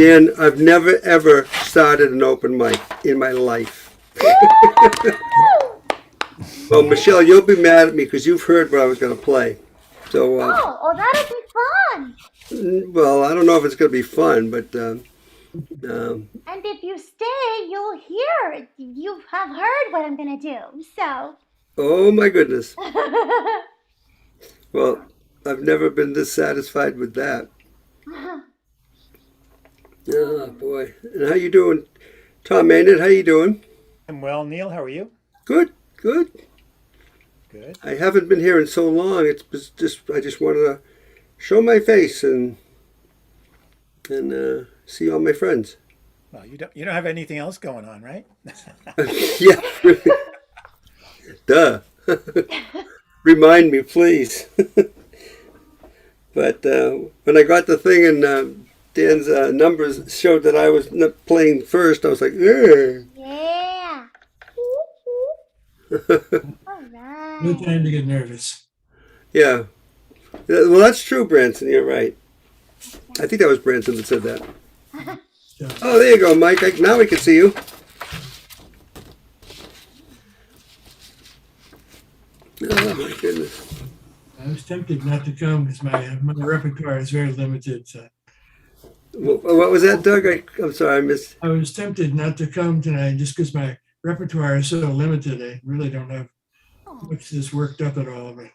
Dan, I've never ever started an open mic in my life. Well, Michelle, you'll be mad at me because you've heard what I was going to play. So, that'll be fun. well, I don't know if it's going to be fun, but And if you stay, you'll hear. You have heard what I'm going to do. So. oh my goodness. Well, I've never been this satisfied with that. Oh boy. And how you doing? Tom Maynard, how you doing? I'm well, Neal. How are you? Good, good. Good. I haven't been here in so long. It's just I just wanted to show my face and see all my friends. Well, you don't have anything else going on, right? Yeah. Duh. Remind me, please. But when I got the thing and Dan's numbers showed that I was not playing first, I was like, ugh. Yeah. All right. No time to get nervous. Yeah. Well, that's true, Branson. You're right. I think that was Branson that said that. Oh, there you go, Mike. Now we can see you. Oh, my goodness. I was tempted not to come because my repertoire is very limited. So. What was that, Doug? I'm sorry, I missed. I was tempted not to come tonight just because my repertoire is so limited. I really don't have much that's worked up at all. But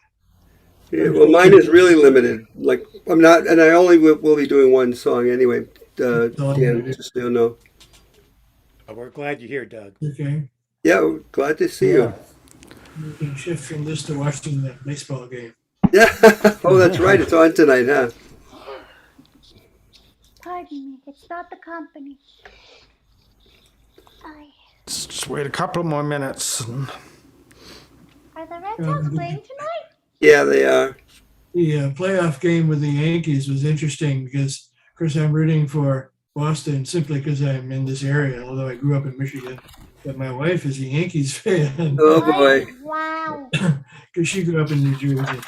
Yeah, well, mine is really limited. Like, I'm not, and I only will be doing one song anyway. Dan, just so you know. Well, we're glad you're here, Doug. okay, Yeah, glad to see you. you can shift from this to watching the baseball game. Yeah. Oh, that's right. It's on tonight, huh? Pardon me. It's not the company. Let's just wait a couple more minutes. Are the Red Sox playing tonight? Yeah, they are. The playoff game with the Yankees was interesting because, of course, I'm rooting for Boston simply because I'm in this area, although I grew up in Michigan. But my wife is a Yankees fan Oh boy. Wow. because she grew up in New Jersey.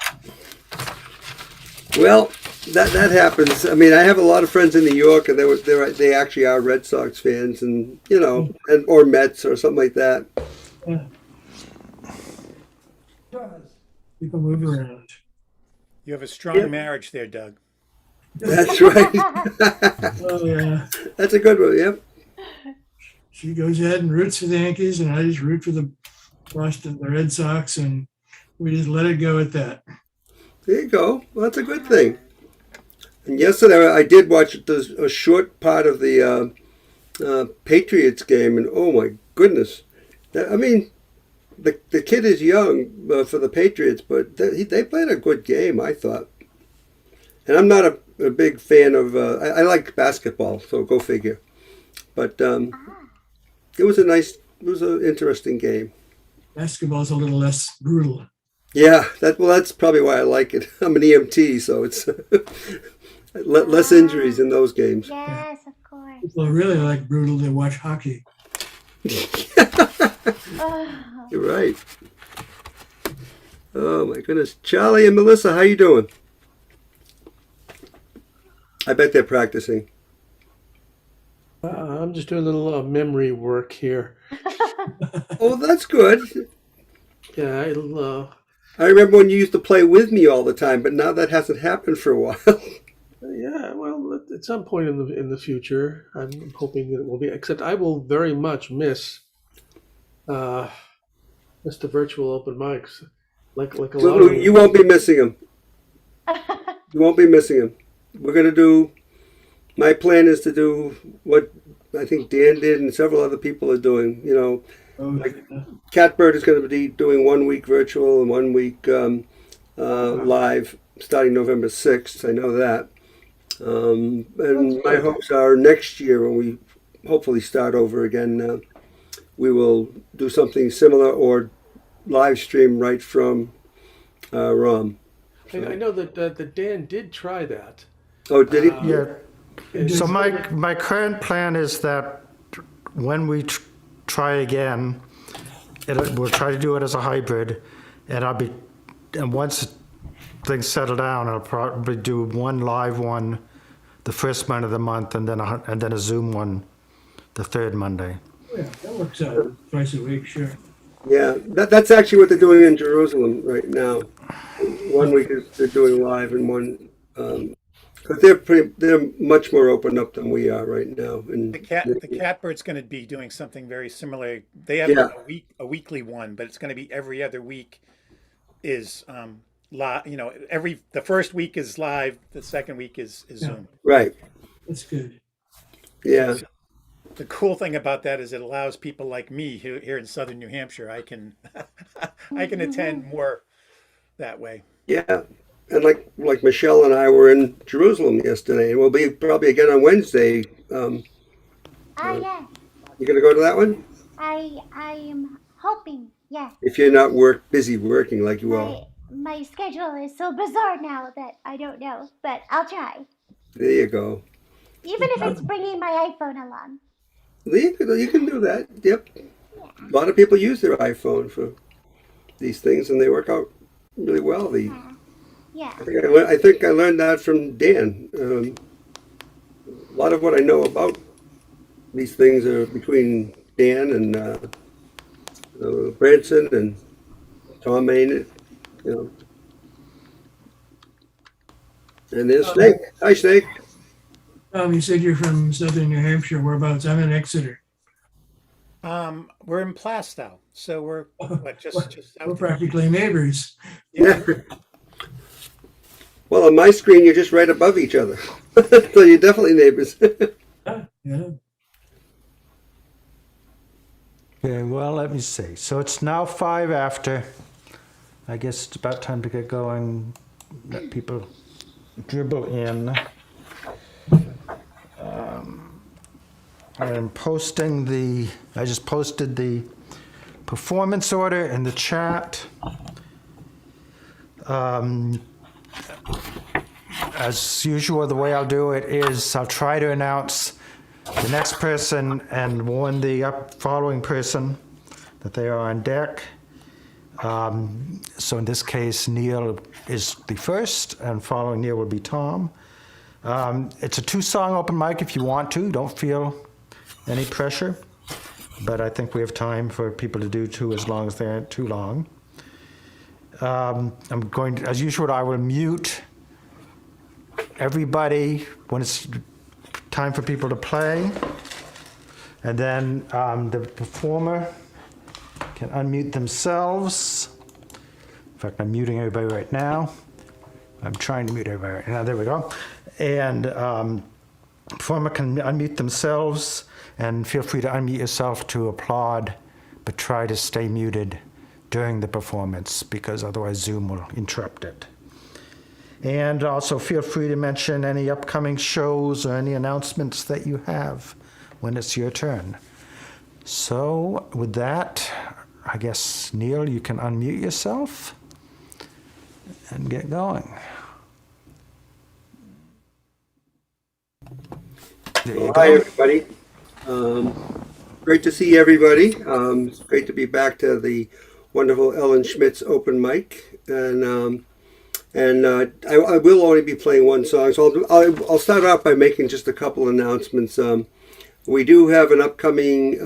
Well, that happens. I mean, I have a lot of friends in New York, and they actually are Red Sox fans, and or Mets or something like that. Yeah. People move around. You have a strong marriage there, Doug. That's right. Oh, yeah. That's a good one. Yep. She goes ahead and roots for the Yankees, and I just root for the Red Sox, and we just let it go at that. There you go. Well, that's a good thing. And yesterday I did watch a short part of the Patriots game, and oh my goodness, I mean, the kid is young for the Patriots, but they played a good game, I thought. And I'm not a big fan of. I like basketball, so go figure. But it was an interesting game. Basketball's a little less brutal. Yeah, that's probably why I like it. I'm an EMT, so it's less injuries in those games. Yes, of course. People really like brutal. They watch hockey. You're right. Oh my goodness, Charlie and Melissa, how you doing? I bet they're practicing. I'm just doing a little memory work here. Oh, that's good. Yeah, I remember when you used to play with me all the time, but now that hasn't happened for a while. yeah. Well, at some point in the future, I'm hoping that it will be. Except I will very much miss the virtual open mics, like a lot of. You won't be missing them. You won't be missing them. We're gonna do. My plan is to do what I think Dan did and several other people are doing. Like Catbird is going to be doing 1 week virtual and 1 week live starting November 6th. I know that. And my hopes are next year when we hopefully start over again, we will do something similar or live stream right from ROM. I know that Dan did try that. Oh, did he? Yeah. So my current plan is that when we try again, we'll try to do it as a hybrid, and once things settle down, I'll probably do one live one the first Monday of the month, and then a Zoom one the third Monday. Yeah, that works out twice a week, sure. Yeah, that's actually what they're doing in Jerusalem right now. 1 week they're doing live, and one because they're much more opened up than we are right now. And The Catbird's going to be doing something very similar. They have a weekly one, but it's going to be every other week. Is live, the first week is live, the second week is Zoom. Right. That's good. Yeah. The cool thing about that is it allows people like me here in southern New Hampshire, I can attend more that way. Yeah. And like Michelle and I were in Jerusalem yesterday, and we'll be probably again on Wednesday. Yeah. You gonna go to that one? I am hoping, yeah. If you're not busy working like you are. My schedule is so bizarre now that I don't know, but I'll try. There you go. Even if it's bringing my iPhone along. You can do that. Yep. A lot of people use their iPhone for these things, and they work out really well. Yeah. I think I learned that from Dan. A lot of what I know about these things are between Dan and Branson and Tom Maynard. And there's Snake. Hi, Snake. You said you're from southern New Hampshire. Whereabouts? I'm in Exeter. We're in Plastow, so we're just We're out practically neighbors. Yeah. Well, on my screen, you're just right above each other. So you're definitely neighbors. Yeah. Okay, well, let me see. So it's now 5 after. I guess it's about time to get going. Let people dribble in. I'm posting I just posted the performance order in the chat. As usual, the way I'll do it is I'll try to announce the next person and warn the following person that they are on deck. So in this case, Neal is the first, and following Neal will be Tom. It's a 2-song open mic if you want to. Don't feel any pressure, but I think we have time for people to do 2 as long as they aren't too long. I'm going to, as usual, I will mute everybody when it's time for people to play, and then the performer can unmute themselves. In fact, I'm muting everybody right now. I'm trying to mute everybody right now. There we go. And performer can unmute themselves, and feel free to unmute yourself to applaud, but try to stay muted during the performance because otherwise Zoom will interrupt it. And also feel free to mention any upcoming shows or any announcements that you have when it's your turn. So with that, I guess, Neal, you can unmute yourself and get going. There you Well, go. hi, everybody. Great to see everybody. It's great to be back to the wonderful Ellen Schmidt's open mic. And I will only be playing one song. So I'll start out by making just a couple announcements. We do have an upcoming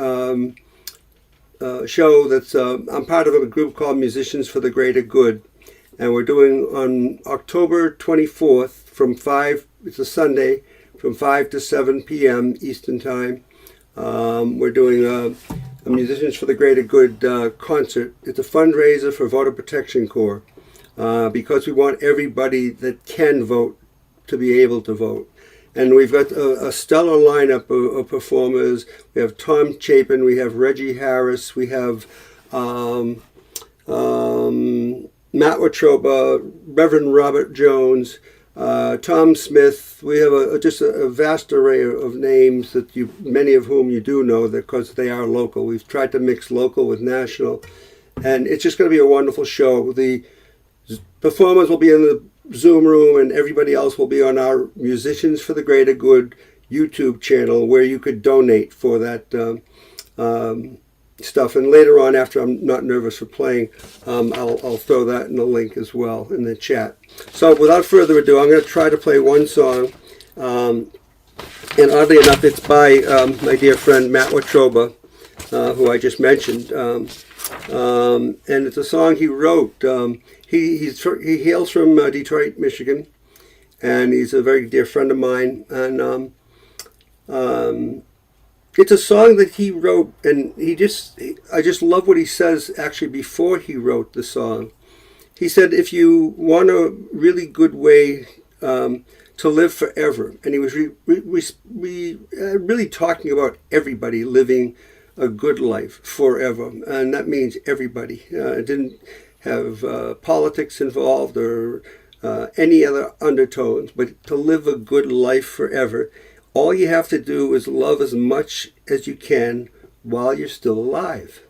show that's, I'm part of a group called Musicians for the Greater Good. And we're doing on October 24th from 5, it's a Sunday, from 5 to 7 p.m. Eastern Time. We're doing a Musicians for the Greater Good concert. It's a fundraiser for Voter Protection Corps because we want everybody that can vote to be able to vote. And we've got a stellar lineup of performers. We have Tom Chapin, we have Reggie Harris, we have Matt Watroba, Reverend Robert Jones, Tom Smith. We have just a vast array of names that many of whom you do know because they are local. We've tried to mix local with national, and it's just going to be a wonderful show. The performers will be in the Zoom room, and everybody else will be on our Musicians for the Greater Good YouTube channel, where you could donate for that stuff. And later on, after I'm not nervous for playing, I'll throw that in the link as well in the chat. So without further ado, I'm going to try to play one song. And oddly enough, it's by my dear friend Matt Watroba, who I just mentioned. And it's a song he wrote. He hails from Detroit, Michigan, and he's a very dear friend of mine. And it's a song that he wrote, and I just love what he says actually before he wrote the song. He said, if you want a really good way to live forever, and he was really talking about everybody living a good life forever, and that means everybody. It didn't have politics involved or any other undertones, but to live a good life forever, all you have to do is love as much as you can while you're still alive.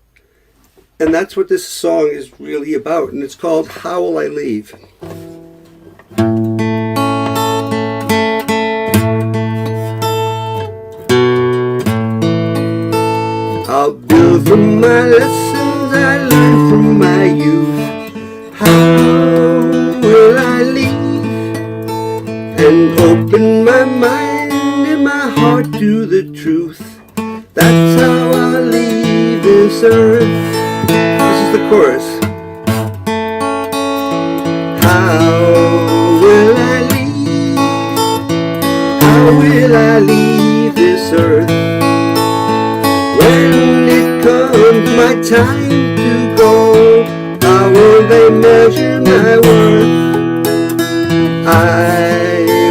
And that's what this song is really about, and it's called How Will I Leave? I'll build from my lessons I learned from my youth. How will I leave? And open my mind and my heart to the truth. That's how I'll leave this earth. This is the chorus. How will I leave? How will I leave this earth? When it comes my time to go, how will they measure my worth? I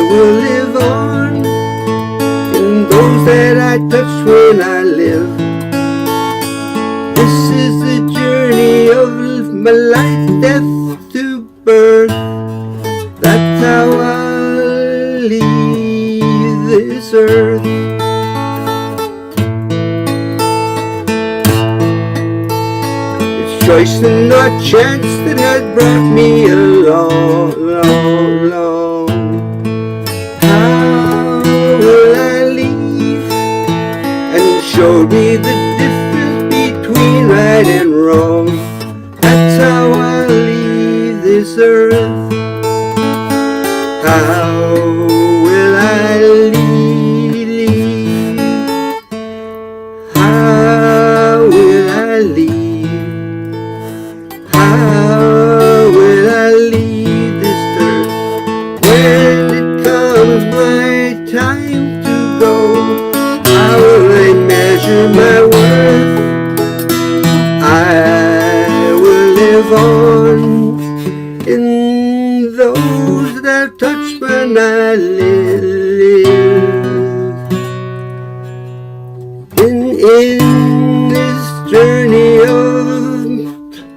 will live on in those that I touch when I live. This is the journey of my life, death to birth. That's how I'll leave this earth. It's choice and not chance that has brought me along. How will I leave? And it showed me the difference between right and wrong. That's how I leave this earth. How will I leave? How will I leave? How will I leave this earth? When it comes my time to go, how will they measure my worth? I will live on in those that I've touched when I live. In this journey of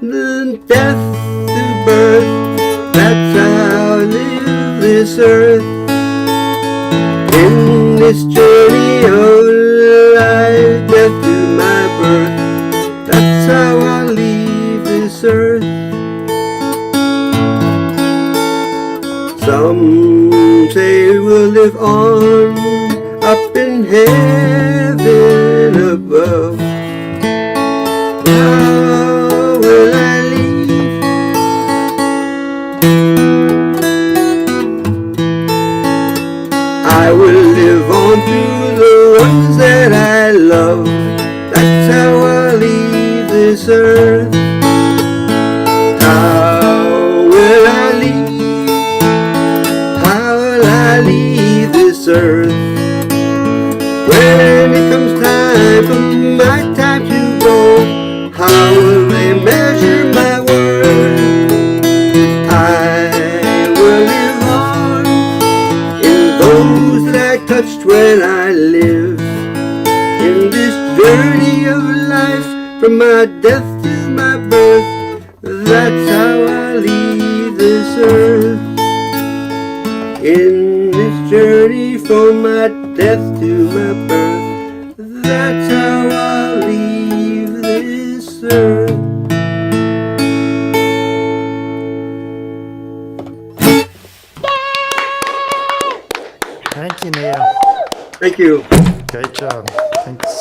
the death to birth, that's how I live this earth. In this journey of life, death to my birth, that's how I leave this earth. Some say we'll live on up in heaven above. How will I leave? I will live on through the ones that I love. That's how I leave this earth. How will I leave? How will I leave this earth? When it comes time for my time to go, how will they measure my worth? I will live on in those that I touched when I live. In this journey of life, from my death to my birth, that's how I leave this earth. In this journey from my death to my birth, that's how I leave this earth. Thank you, Neal. Thank you. Great job. Thanks.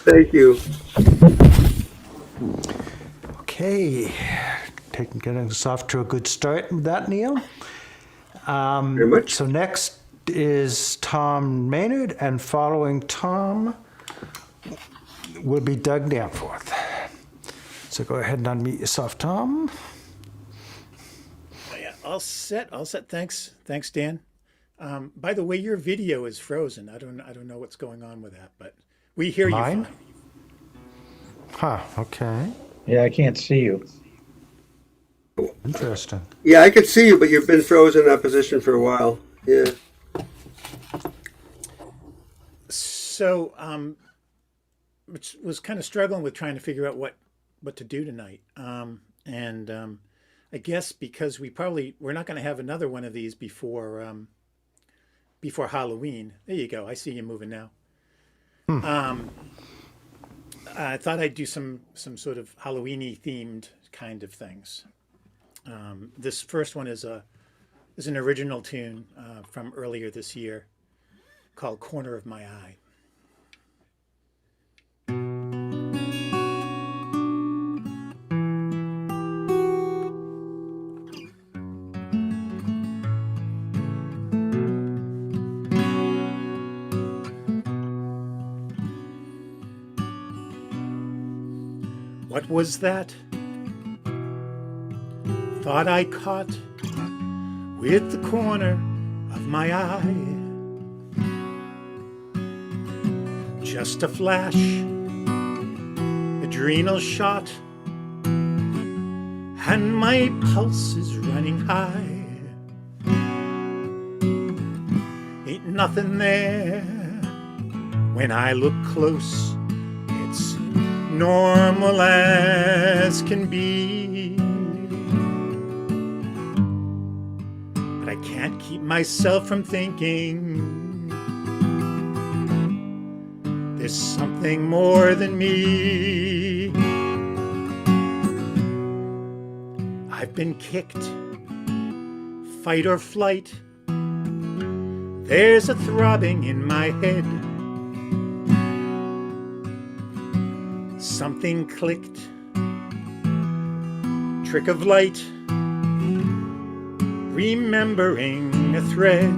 Thank you. Okay, getting us off to a good start with that, Neal. Very much. So next is Tom Maynard, and following Tom will be Doug Danforth. So go ahead and unmute yourself, Tom. Yeah, all set. Thanks, Dan. By the way, your video is frozen. I don't know what's going on with that, but we hear Mine? you fine. Huh, okay. Yeah, I can't see you. Interesting. Yeah, I could see you, but you've been frozen in that position for a while. Yeah. So, was kind of struggling with trying to figure out what to do tonight. I guess because we're not going to have another one of these before Halloween. There you go. I see you moving now. I thought I'd do some sort of Halloween-y themed kind of things. This first one is an original tune from earlier this year called "Corner of My Eye." What was that? Thought I caught with the corner of my eye. Just a flash, adrenal shot, and my pulse is running high. Ain't nothing there when I look close. It's normal as can be, but I can't keep myself from thinking there's something more than me. I've been kicked, fight or flight. There's a throbbing in my head. Something clicked, trick of light, remembering a thread.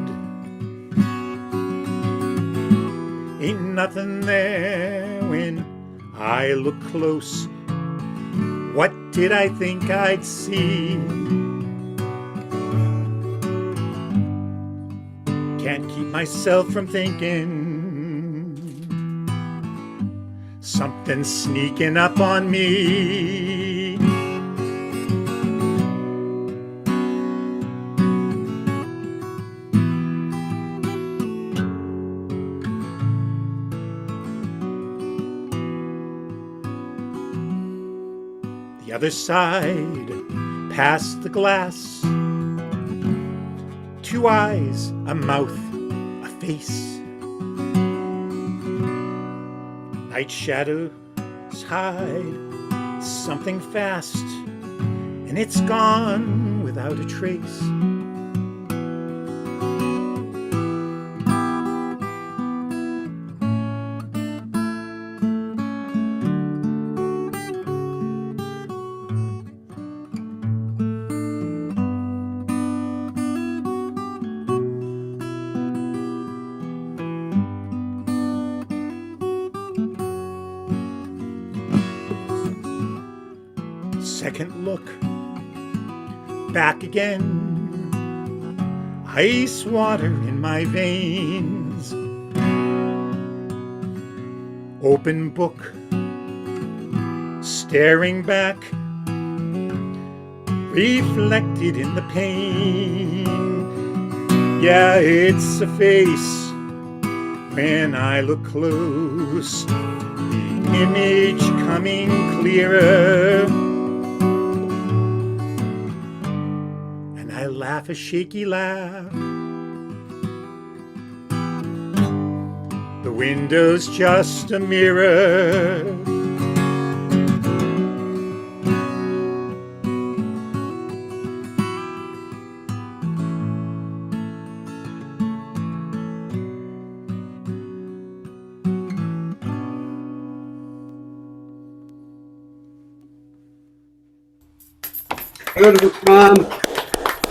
Ain't nothing there when I look close. What did I think I'd see? Can't keep myself from thinking something's sneaking up on me. The other side, past the glass. Two eyes, a mouth, a face. Night shadows hide something fast, and it's gone without a trace. Second look, back again, ice water in my veins. Open book, staring back, reflected in the pain. Yeah, it's a face when I look close, image coming clearer. I laugh a shaky laugh. The window's just a mirror. Beautiful, Tom.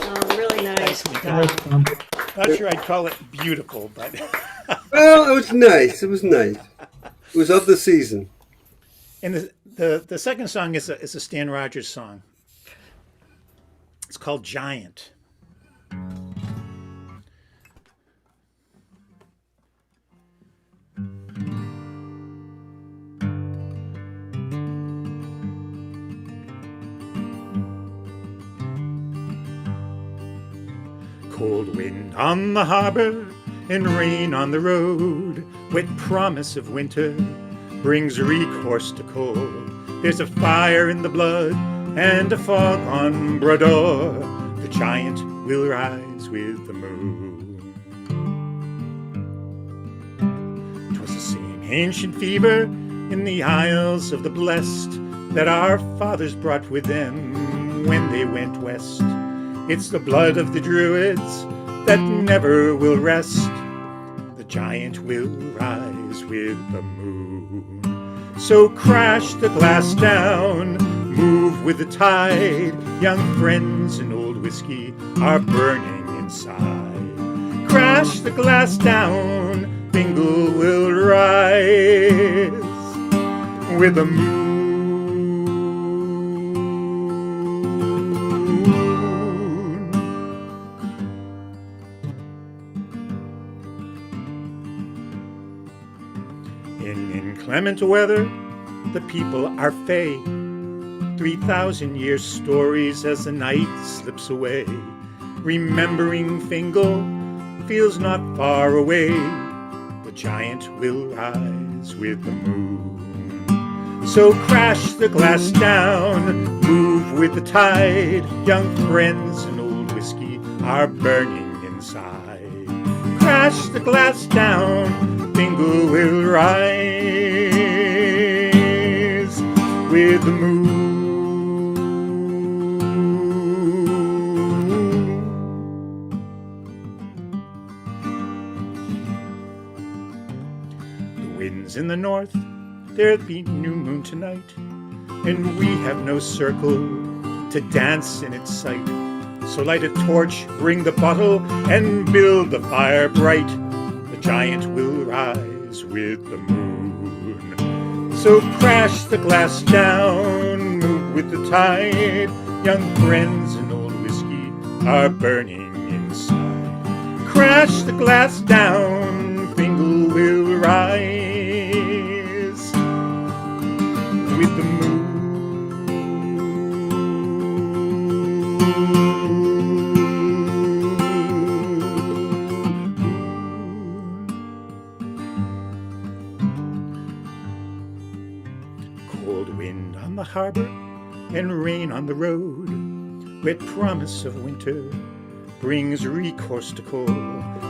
Oh, really nice. Not sure I'd call it beautiful, but Well, it was nice. It was nice. It was of the season. and the second song is a Stan Rogers song. It's called Giant. Cold wind on the harbor and rain on the road, wet promise of winter brings recourse to cold. There's a fire in the blood and a fog on Brador. The giant will rise with the moon. 'Twas the same ancient fever in the Isles of the Blessed that our fathers brought with them when they went west. It's the blood of the Druids that never will rest. The giant will rise with the moon. So crash the glass down, move with the tide. Young friends and old whiskey are burning inside. Crash the glass down, Bingle will rise with the moon. In inclement weather, the people are fey. 3,000 years stories as the night slips away. Remembering Fingal feels not far away. The giant will rise with the moon. So crash the glass down, move with the tide. Young friends and old whiskey are burning inside. Crash the glass down, Fingal will rise with the moon. The wind's in the north, there'll be new moon tonight, and we have no circle to dance in its sight. So light a torch, bring the bottle, and build the fire bright. The giant will rise with the moon. So crash the glass down, move with the tide. Young friends and old whiskey are burning inside. Crash the glass down, Fingal will rise with the moon. Cold wind on the harbor and rain on the road, wet promise of winter brings recourse to cold.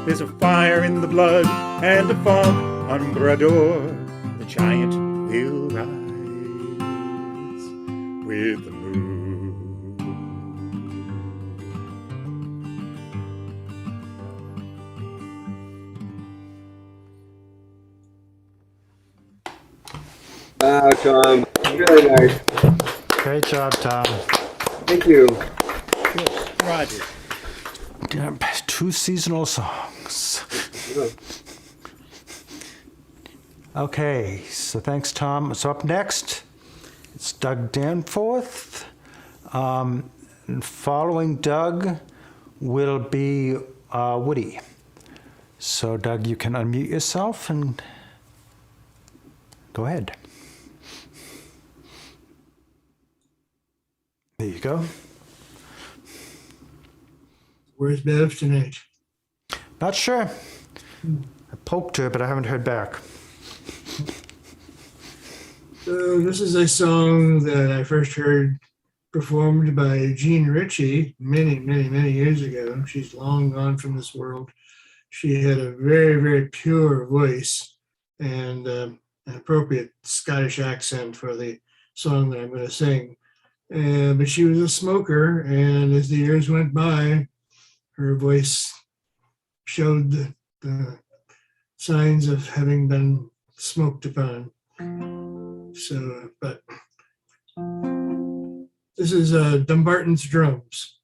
There's a fire in the blood and a fog on Brador. The giant will rise with the moon. Wow, Tom. Really nice. Great job, Tom. Thank you. Roger. Two seasonal songs. Okay, so thanks, Tom. So up next, it's Doug Danforth. And following Doug will be Woody. So Doug, you can unmute yourself and go ahead. There you go. Where's Bev tonight? Not sure. I poked her, but I haven't heard back. So this is a song that I first heard performed by Jean Ritchie many, many, many years ago. She's long gone from this world. She had a very, very pure voice and an appropriate Scottish accent for the song that I'm going to sing. But she was a smoker, and as the years went by, her voice showed the signs of having been smoked upon. So, but this is Dumbarton's Drums.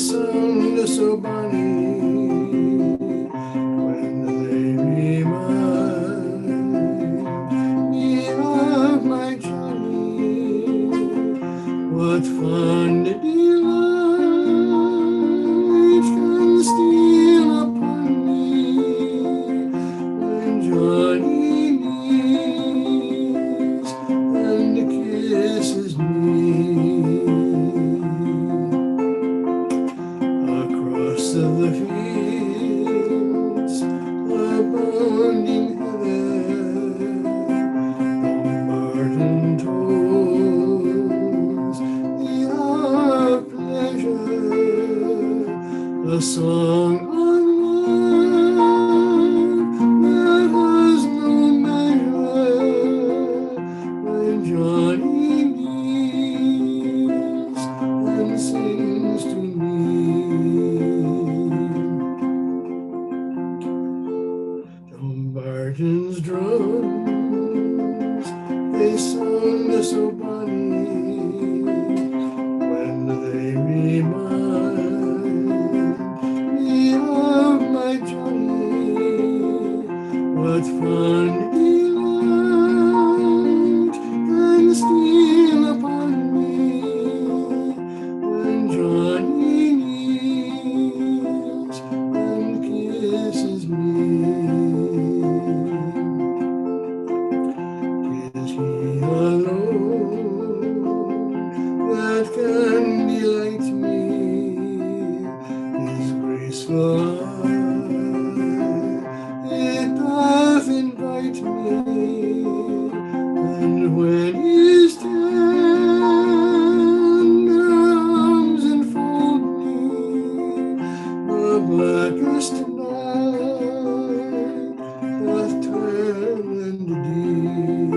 sound so bonny when they remind me of my Johnny. What fond delight can steal upon me when Johnny kneels and kisses me. Across the fields, abounding heather, Dumbarton tolls the hour of pleasure, a song on love that has no measure, when Johnny kneels and sings to me. Dumbarton's drums, they sound so bonny when they remind me of my Johnny. What fond delight can steal upon me when Johnny kneels and kisses me. Is he alone that can delight me? His graceful eye, it doth invite me, and when his tender arms enfold me, the blackest night doth turn into deep.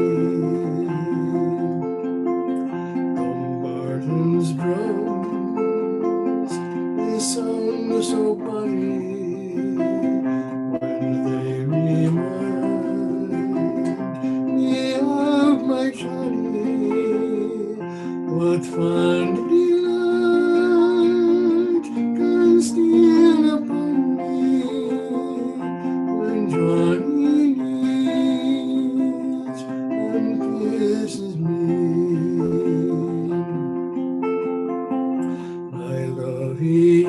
Dumbarton's drums, they sound so bonny when they remind me of my Johnny. What fond delight can steal upon me when Johnny kneels and kisses me. My love, he is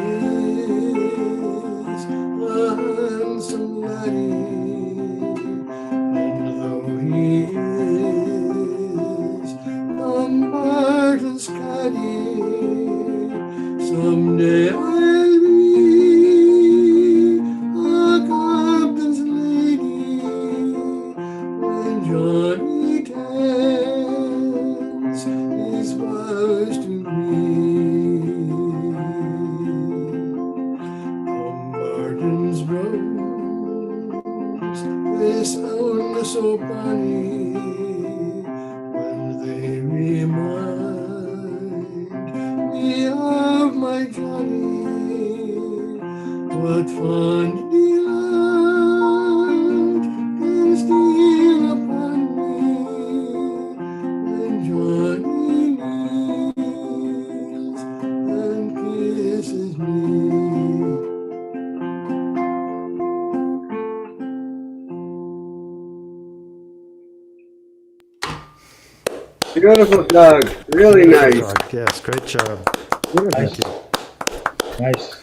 a handsome laddie, and though he is Dumbarton's caddy, someday I'll be a captain's lady when Johnny tells his vows to me. Dumbarton's drums, they sound so bonny when they remind me of my Johnny. What fond delight can steal upon me when Johnny kneels and kisses me. Beautiful, Doug. Really nice. Yes, great job. Nice. Thank you. Nice.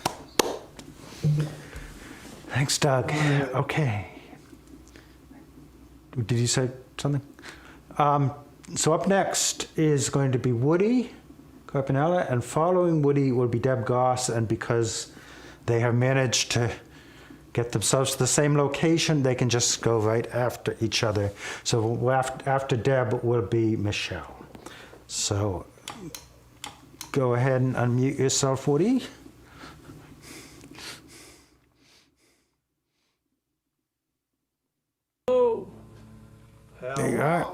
Thanks, Doug. Okay. Did you say something? So up next is going to be Woody Carpinella, and following Woody will be Deb Goss, and because they have managed to get themselves to the same location, they can just go right after each other. So after Deb will be Michelle. So go ahead and unmute yourself, Woody. There you are.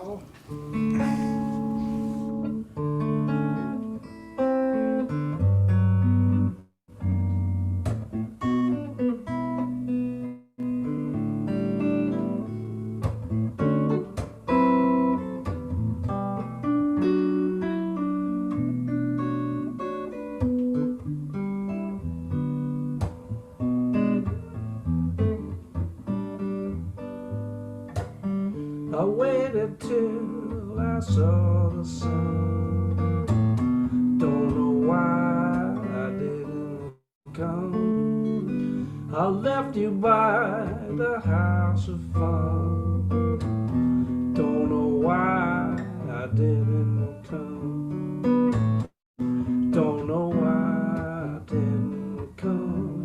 saw the sun. Don't know why I didn't come. I left you by the house of fun. Don't know why I didn't come. Don't know why I didn't come.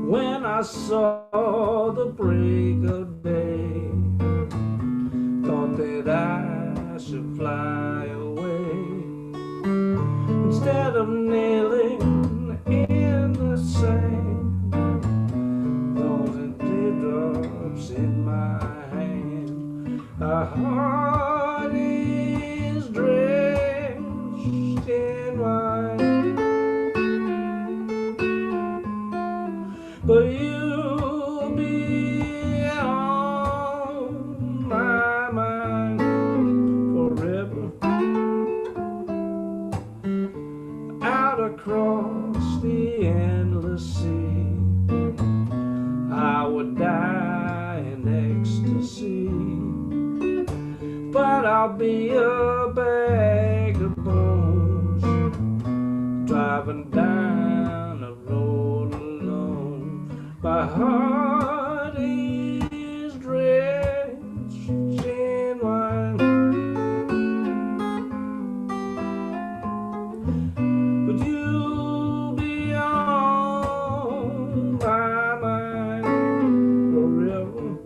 When I saw the break of day, thought that I should fly away. Instead of kneeling in the sand, those teardrops in my hand. Our heart is drenched in wine, but you'll be on my mind forever. Out across the endless sea, I would die in ecstasy, but I'll be a bag of bones driving down the road alone. My heart is drenched in wine, but you'll be on my mind forever.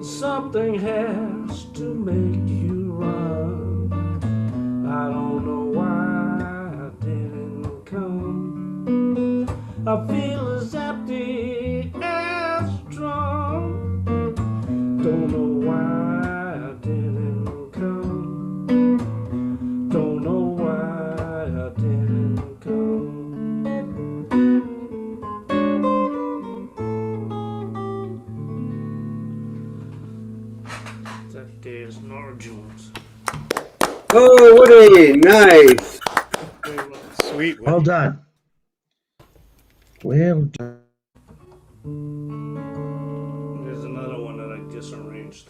Something has to make you run. I don't know why I didn't come. I feel as empty as a drum. Don't know why I didn't come. Don't know why I didn't come. That day is Nora Jones. Oh, Woody, nice. Sweet. Well done. Well done. There's another one that I disarranged.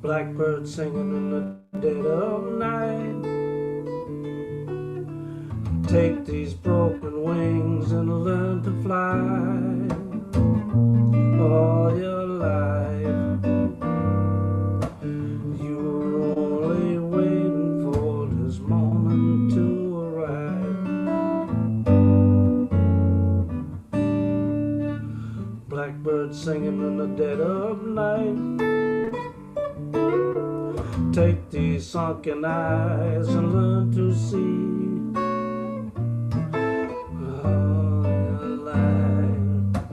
Blackbird singing in the dead of night. Take these broken wings and learn to fly all your life. You were only waiting for this moment to arrive. Blackbird singing in the dead of night. Take these sunken eyes and learn to see all your life.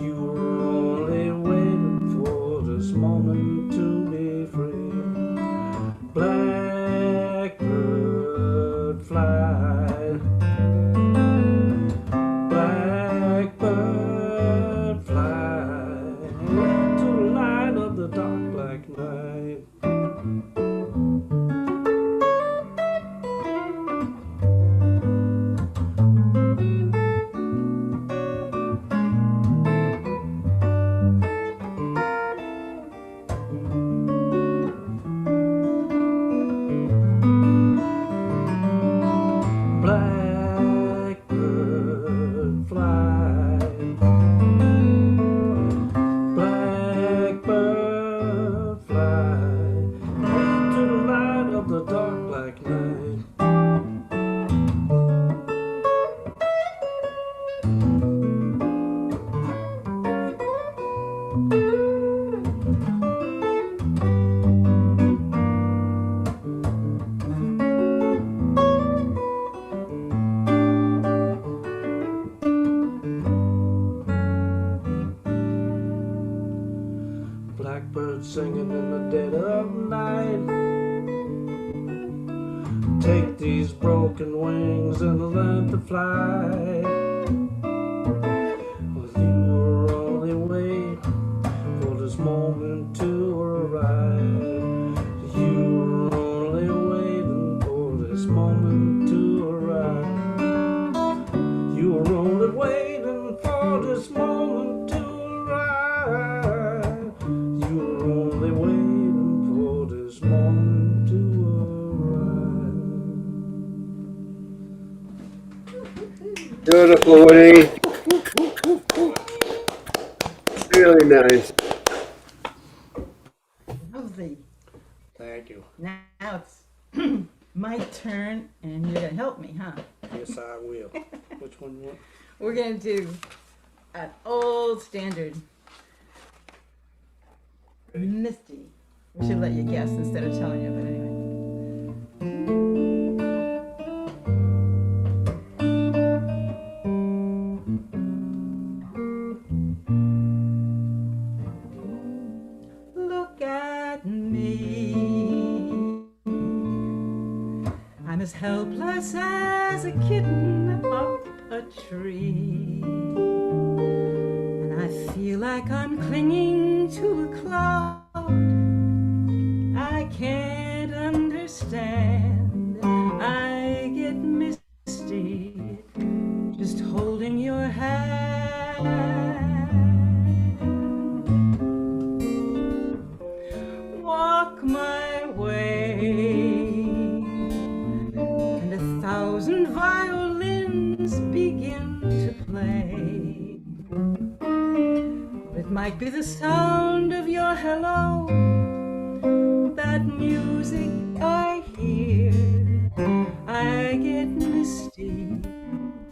You were only waiting for this moment to be free. Blackbird fly. Blackbird fly to the light of the dark black night. Blackbirds singing in the dead of night. Take these broken wings and learn to fly. Well, you were only waiting for this moment to arrive. You were only waiting for this moment to arrive. You were only waiting for this moment to arrive. You were only waiting for this moment to arrive. Beautiful, Winnie. Really nice. Lovely. Thank you. Now it's my turn, and you're gonna help me, huh? Yes, I will. Which one you want? We're gonna do an old standard. Ready? Misty. We should let you guess instead of telling you, but anyway. Look at me. I'm as helpless as a kitten up a tree. And I feel like I'm clinging to a cloud. I can't understand. I get misty just holding your hand. Walk my way, and 1,000 violins begin to play. It might be the sound of your hello, that music I hear. I get misty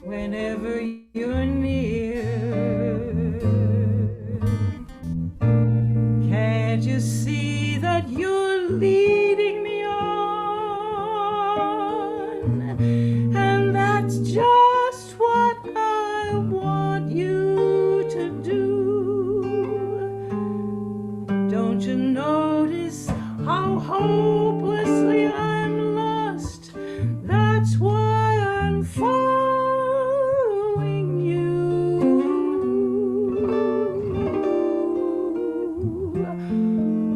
whenever you're near. Can't you see that you're leading me on? And that's just what I want you to do. Don't you notice how hopelessly I'm lost? That's why I'm following you.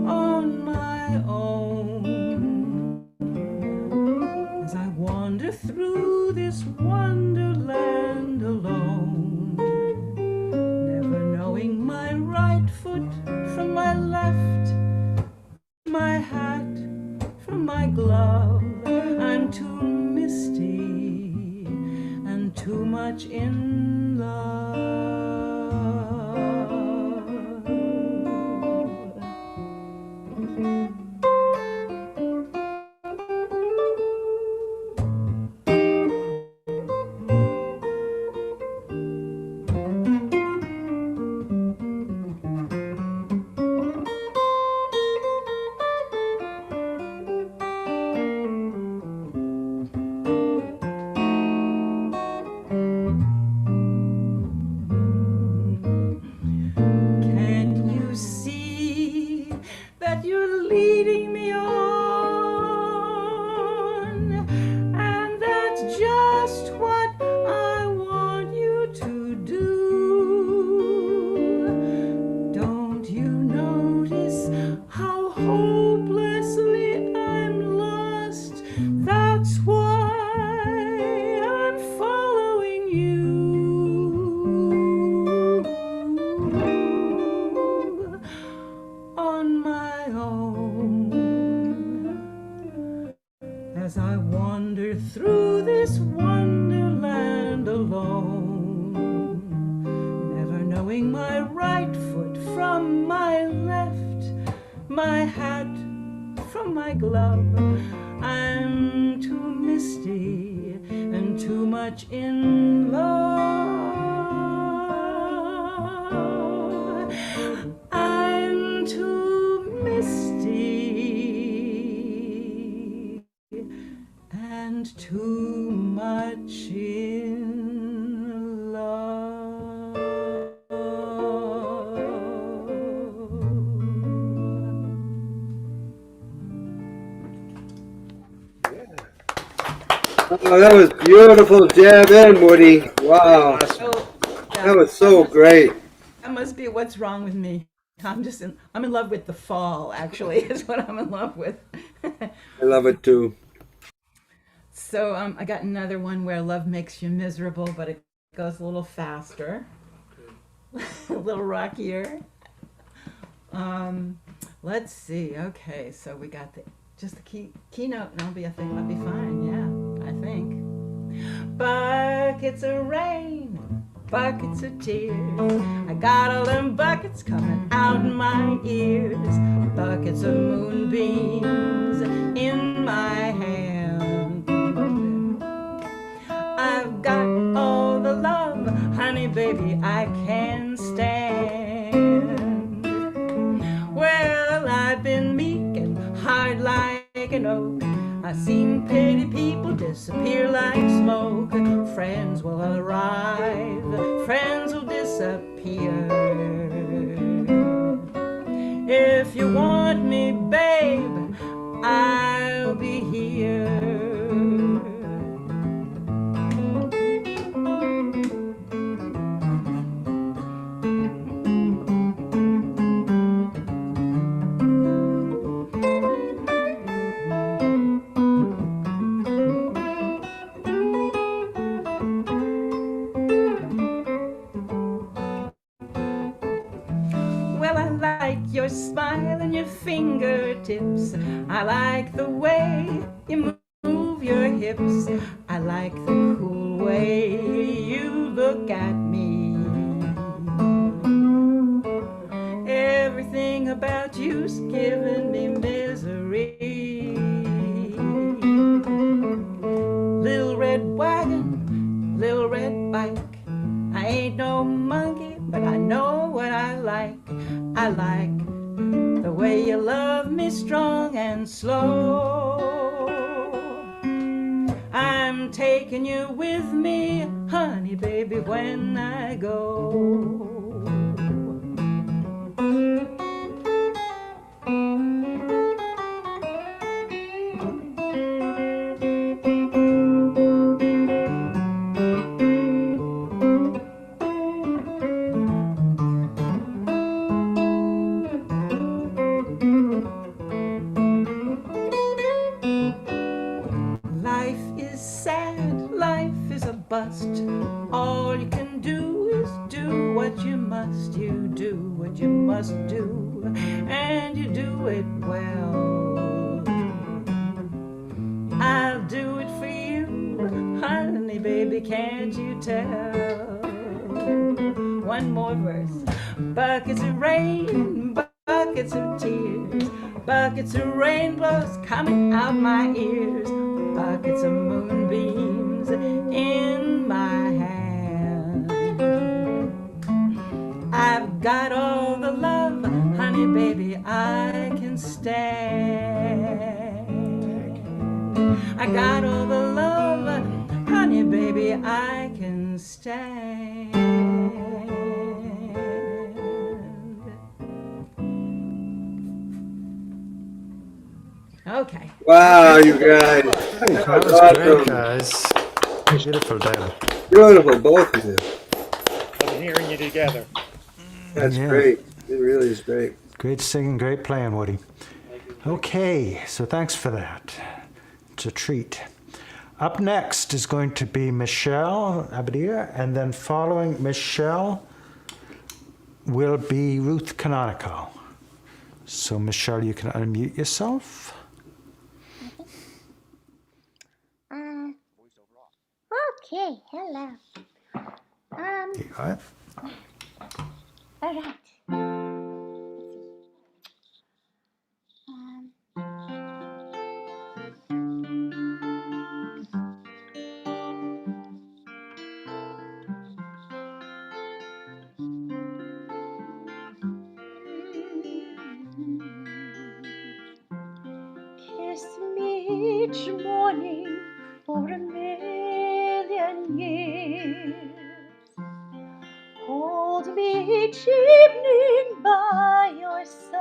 On my own, as I wander through this wonderland alone, never knowing my right foot from my left, my hat from my glove. I'm too misty and too much in love. Can't you see that you're leading me on? And that's just what I want you to do. Don't you notice how hopelessly I'm lost? That's why I'm following you. On my own, as I wander through this wonderland alone, never knowing my right foot from my left, my hat from my glove. I'm too misty and too much in love. I'm too misty and too much in love. Oh, that was beautiful, Deb and Woody. Wow, So, that was so great. that must be what's wrong with me. I'm in love with the fall, actually, is what I'm in love with. I love it too. So I got another one where love makes you miserable, but it goes a little faster, a little rockier. Let's see. Okay, so we got just the keynote, and I'll be fine. Yeah, I think. Buckets of rain, buckets of tears. I got all them buckets coming out in my ears. Buckets of moonbeams in my hand. I've got all the love, honey baby, I can stand. Well, I've been meek and hard like an oak. I've seen pretty people disappear like smoke. Friends will arrive, friends will disappear. If you want me, babe, I'll be here. Your smile and your fingertips. I like the way you move your hips. I like the cool way you look at me. Everything about you's giving me misery. Little red wagon, little red bike. I ain't no monkey, but I know what I like. I like the way you love me strong and slow. I'm taking you with me, honey baby, when I go. Bust. All you can do is do what you must. You do what you must do, and you do it well. I'll do it for you, honey baby, can't you tell? One more verse. Buckets of rain, buckets of tears, buckets of rainbows coming out my ears, buckets of moonbeams in my hand. I've got all the love, honey baby, I can stand. I got all the love, honey baby, I can stand. Okay. Wow, you guys. That was great, guys. Beautiful, Deb. Beautiful, both of you. I'm hearing you together. That's Yeah. great. It really is great. Great singing, great playing, Woody. Okay, so thanks for that. It's a treat. Up next is going to be Michelle Abadía, and then following Michelle will be Ruth Canonico. So Michelle, you can unmute yourself. Okay, hello. There you are. All right. Kiss me each morning for a million years. Hold me each evening by your side.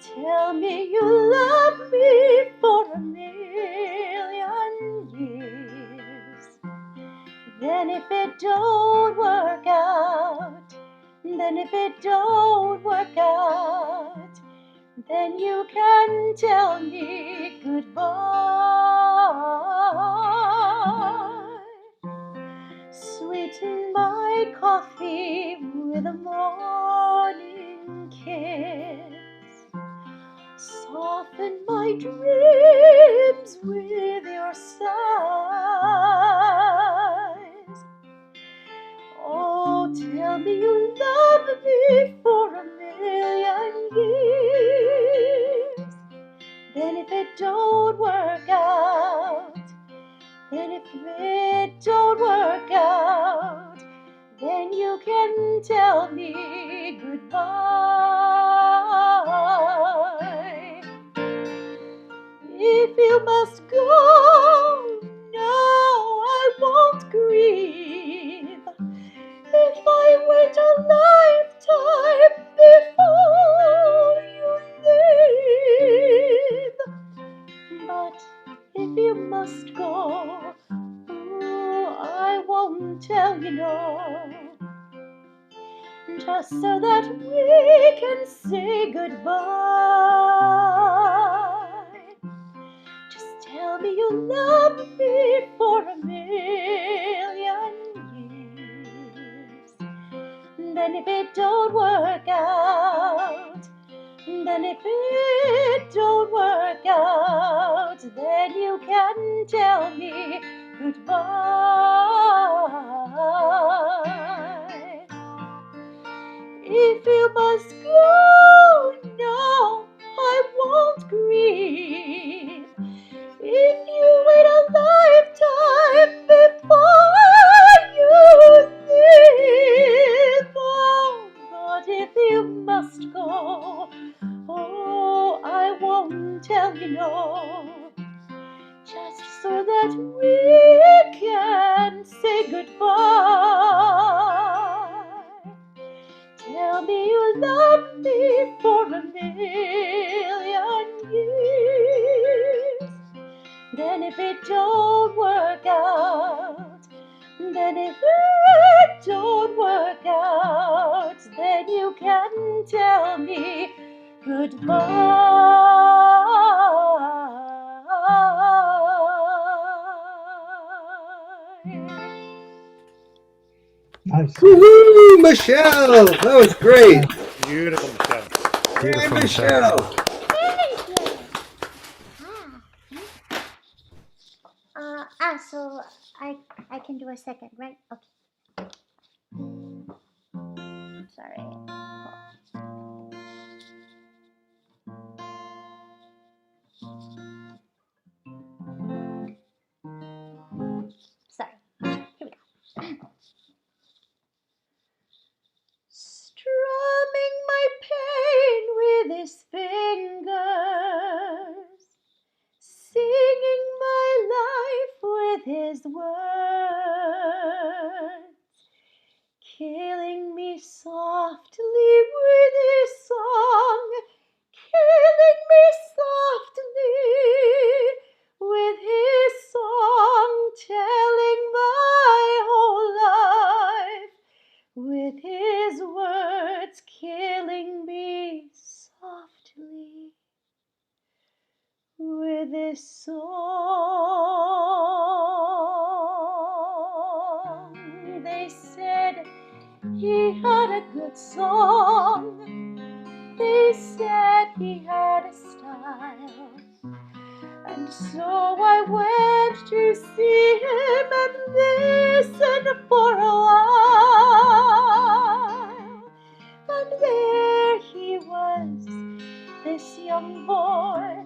Tell me you love me for a million Then if it don't work out, then you can tell me goodbye. Sweeten my coffee with a morning kiss. Soften my dreams with your sighs. Oh, tell me you love me for a million years. Then if it don't work out, then if it don't work out, then you can tell me goodbye. If you must go, no, I won't grieve. If I wait a lifetime before you leave. But if you must go, oh, I won't tell you no. Just so that we can say goodbye. Just tell me you love me for a million years. Then if it don't work out, then if it don't work out, then you can tell me goodbye. If you must go, no, I won't grieve. If you wait a lifetime before you leave. Oh, but if you must go, oh, I won't tell you no. Just so that we can say goodbye. Tell me you love me for a million years. Then if it don't work out, then if it don't work out, then you can tell me goodbye. Nice. Woohoo, Michelle! That was great. Beautiful, Michelle. Hey, Beautiful, Michelle. Thank you. So I can do a second, right? Okay. Sorry. Sorry. Here we go. Strumming my pain with his fingers, singing my life with his words, killing me softly with his song, killing me softly with his song, telling my whole life with his words, killing me softly with his song. They said he had a good song. They said he had a style. And so I went to see him and listen for a while. And there he was, this young boy,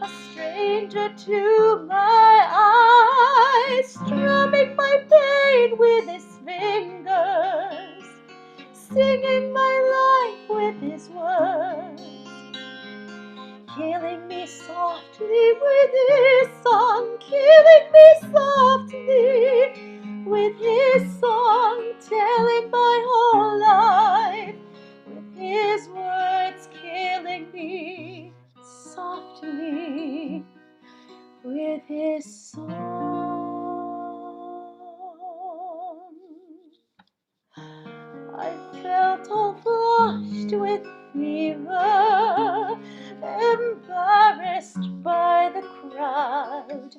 a stranger to my eyes, strumming my pain with his fingers, singing my life with his words, killing me softly with his song, killing me softly with his song, telling my whole life with his words, killing me softly with his song. I felt all flushed with fever, embarrassed by the crowd.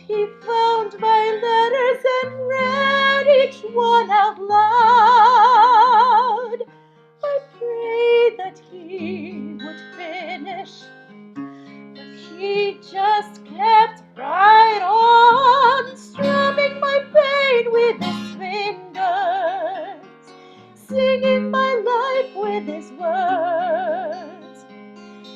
He found my letters and read each one out loud. I prayed that he would finish, but he just kept right on, strumming my pain with his fingers, singing my life with his words,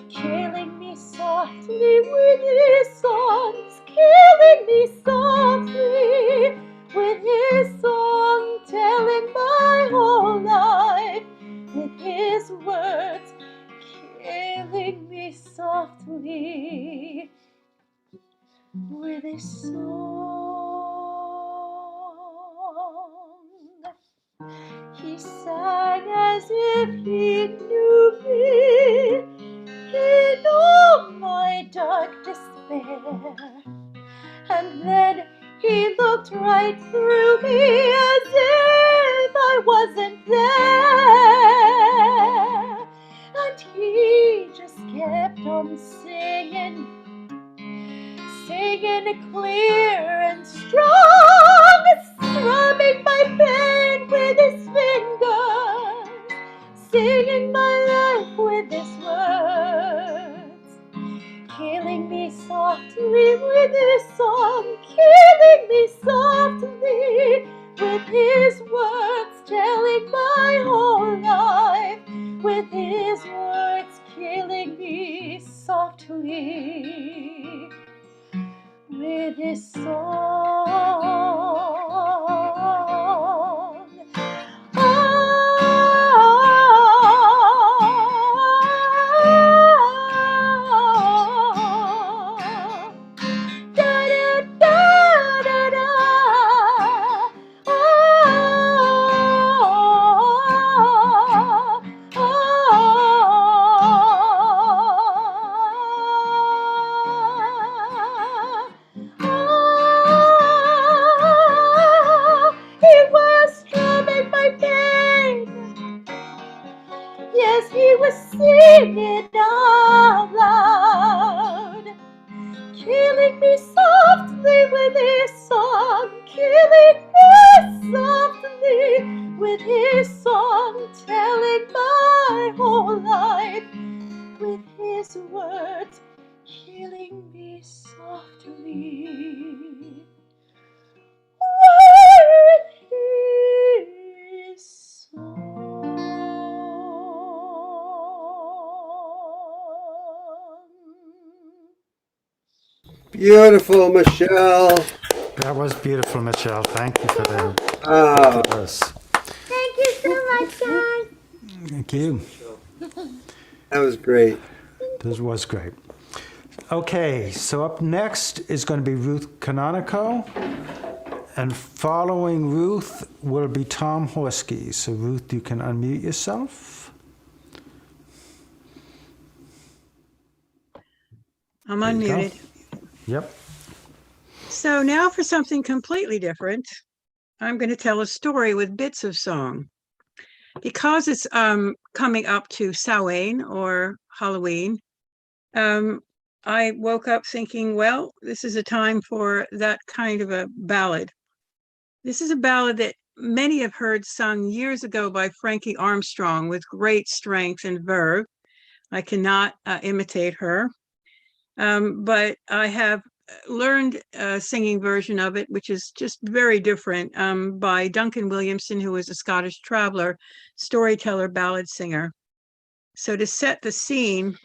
killing me softly with his songs, killing me softly with his song, telling my whole life with his words, killing me softly with his song. He sang as if he knew me, he knew my dark despair, and then he looked right through me as if I wasn't there, and he just kept on singing, singing clear and strong, strumming my pain with his fingers, singing my life with his words, killing me softly with his song, killing me softly with his words, telling my whole life with his words, killing me softly with his song. Yes, he was singing out loud, killing me softly with his song, killing me softly with his song, telling my whole life with his words, killing me softly with his song. Beautiful, Michelle. That was beautiful, Michelle. Thank you for that. Ah, Thank you so much, guys. Thank you. that was great. This was great. Okay, so up next is going to be Ruth Canonico, and following Ruth will be Tom Horsky. So Ruth, you can unmute yourself. I'm There you go. unmuted. Yep. So now for something completely different. I'm going to tell a story with bits of song. Because it's coming up to Samhain or Halloween, I woke up thinking, well, this is a time for that kind of a ballad. This is a ballad that many have heard sung years ago by Frankie Armstrong with great strength and verve. I cannot imitate her, but I have learned a singing version of it, which is just very different, by Duncan Williamson, who is a Scottish traveler, storyteller, ballad singer. So to set the scene,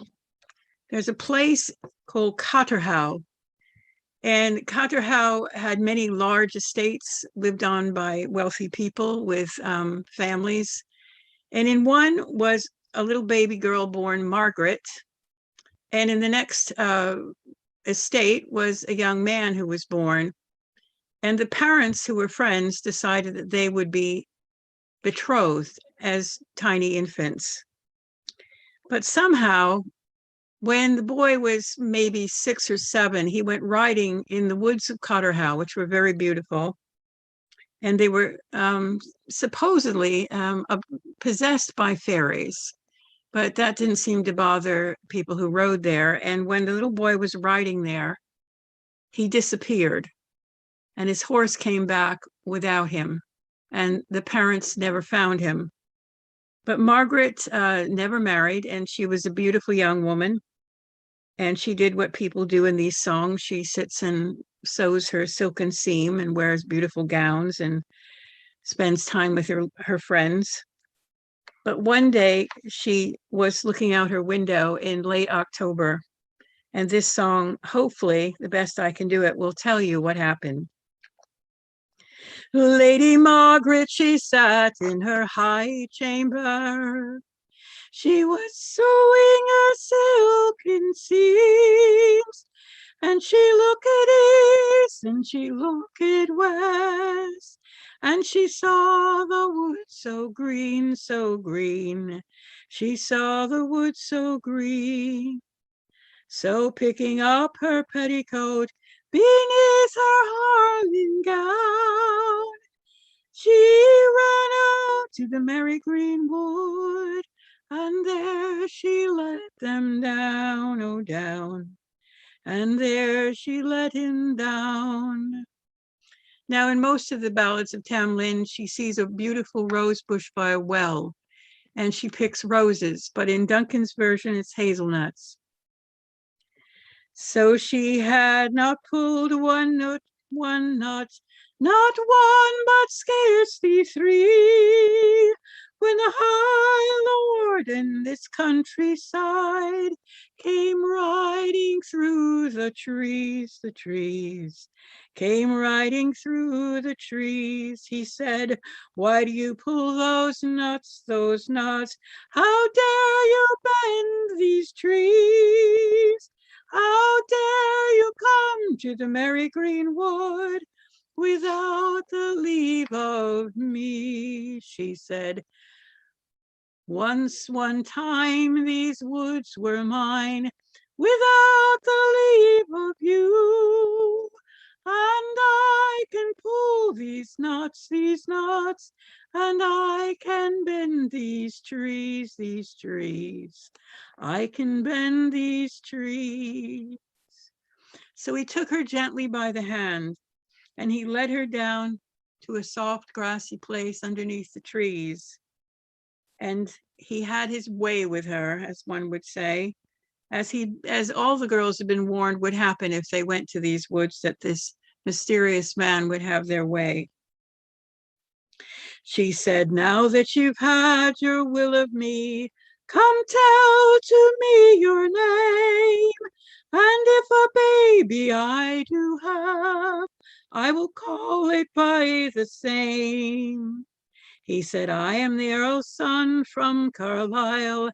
there's a place called Cotterhow, and Cotterhow had many large estates lived on by wealthy people with families. And in one was a little baby girl born Margaret. And in the next estate was a young man who was born. And the parents, who were friends, decided that they would be betrothed as tiny infants. But somehow, when the boy was maybe 6 or 7, he went riding in the woods of Cotterhow, which were very beautiful. and they were supposedly possessed by fairies, but that didn't seem to bother people who rode there. And when the little boy was riding there, he disappeared, and his horse came back without him, and the parents never found him. But Margaret never married, and she was a beautiful young woman, and she did what people do in these songs. She sits and sews her silken seam and wears beautiful gowns and spends time with her friends. But one day she was looking out her window in late October, and this song, hopefully, the best I can do it, will tell you what happened. Lady Margaret, she sat in her high chamber. She was sewing her silken seams, and she looked at east and she looked at west, and she saw the wood so green, so green. She saw the wood so green. So picking up her petticoat beneath her harling gown, she ran out to the merry green wood, and there she let them down, oh down, and there she let him down. Now, in most of the ballads of Tam Lin, she sees a beautiful rose bush by a well, and she picks roses, but in Duncan's version, it's hazelnuts. So she had not pulled one nut, not one, but scarcely three, when the high lord in this countryside came riding through the trees, came riding through the trees. He said, "Why do you pull those nuts, those nuts? How dare you bend these trees? How dare you come to the merry green wood without the leave of me?" She said, "Once, one time, these woods were mine without the leave of you. And I can pull these nuts, and I can bend these trees, I can bend these trees." So he took her gently by the hand, and he led her down to a soft grassy place underneath the trees. And he had his way with her, as one would say, as all the girls had been warned would happen if they went to these woods, that this mysterious man would have their way. She said, "Now that you've had your will of me, come tell to me your name, and if a baby I do have, I will call it by the same." He said, "I am the Earl's son from Carlisle,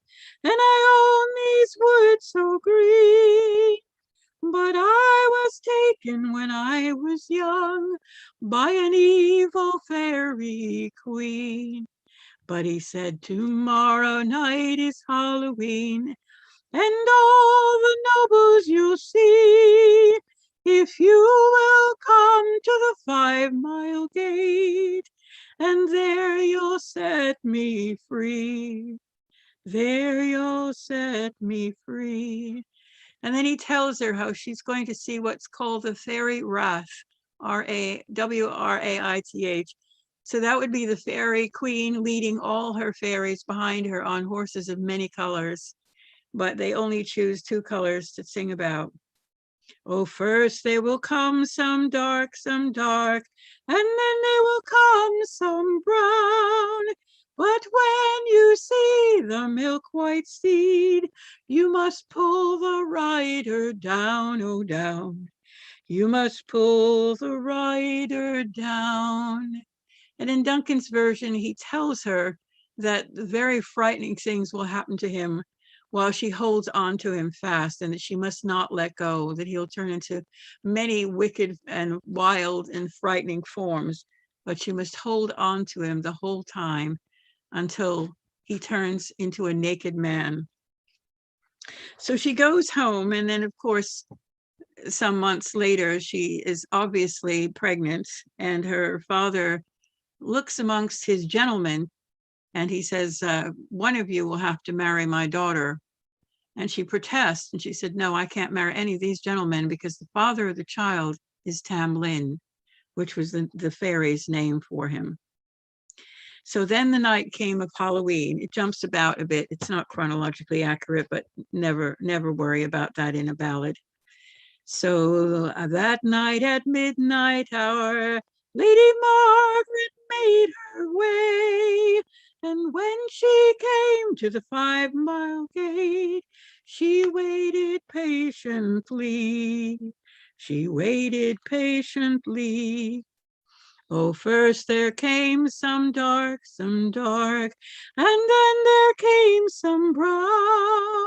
and I own these woods so green. But I was taken when I was young by an evil fairy queen." But he said, "Tomorrow night is Halloween, and all the nobles you'll see, if you will come to the 5-mile gate, and there you'll set me free. There you'll set me free." And then he tells her how she's going to see what's called the fairy wrath, Wraith. So that would be the fairy queen leading all her fairies behind her on horses of many colors, but they only choose 2 colors to sing about. "Oh, first there will come some dark, and then there will come some brown. But when you see the milk-white steed, you must pull the rider down, oh down. You must pull the rider down." And in Duncan's version, he tells her that very frightening things will happen to him while she holds on to him fast, and that she must not let go, that he'll turn into many wicked and wild and frightening forms, but she must hold on to him the whole time until he turns into a naked man. So she goes home, and then, of course, some months later, she is obviously pregnant, and her father looks amongst his gentlemen and he says, one of you will have to marry my daughter. And she protests and she said, no, I can't marry any of these gentlemen because the father of the child is Tam Lin, which was the fairy's name for him. So then the night came of Halloween. It jumps about a bit. It's not chronologically accurate, but never worry about that in a ballad. So that night at midnight hour, Lady Margaret made her way. And when she came to the 5-mile gate, she waited patiently. She waited patiently. Oh, first there came some dark, and then there came some brown.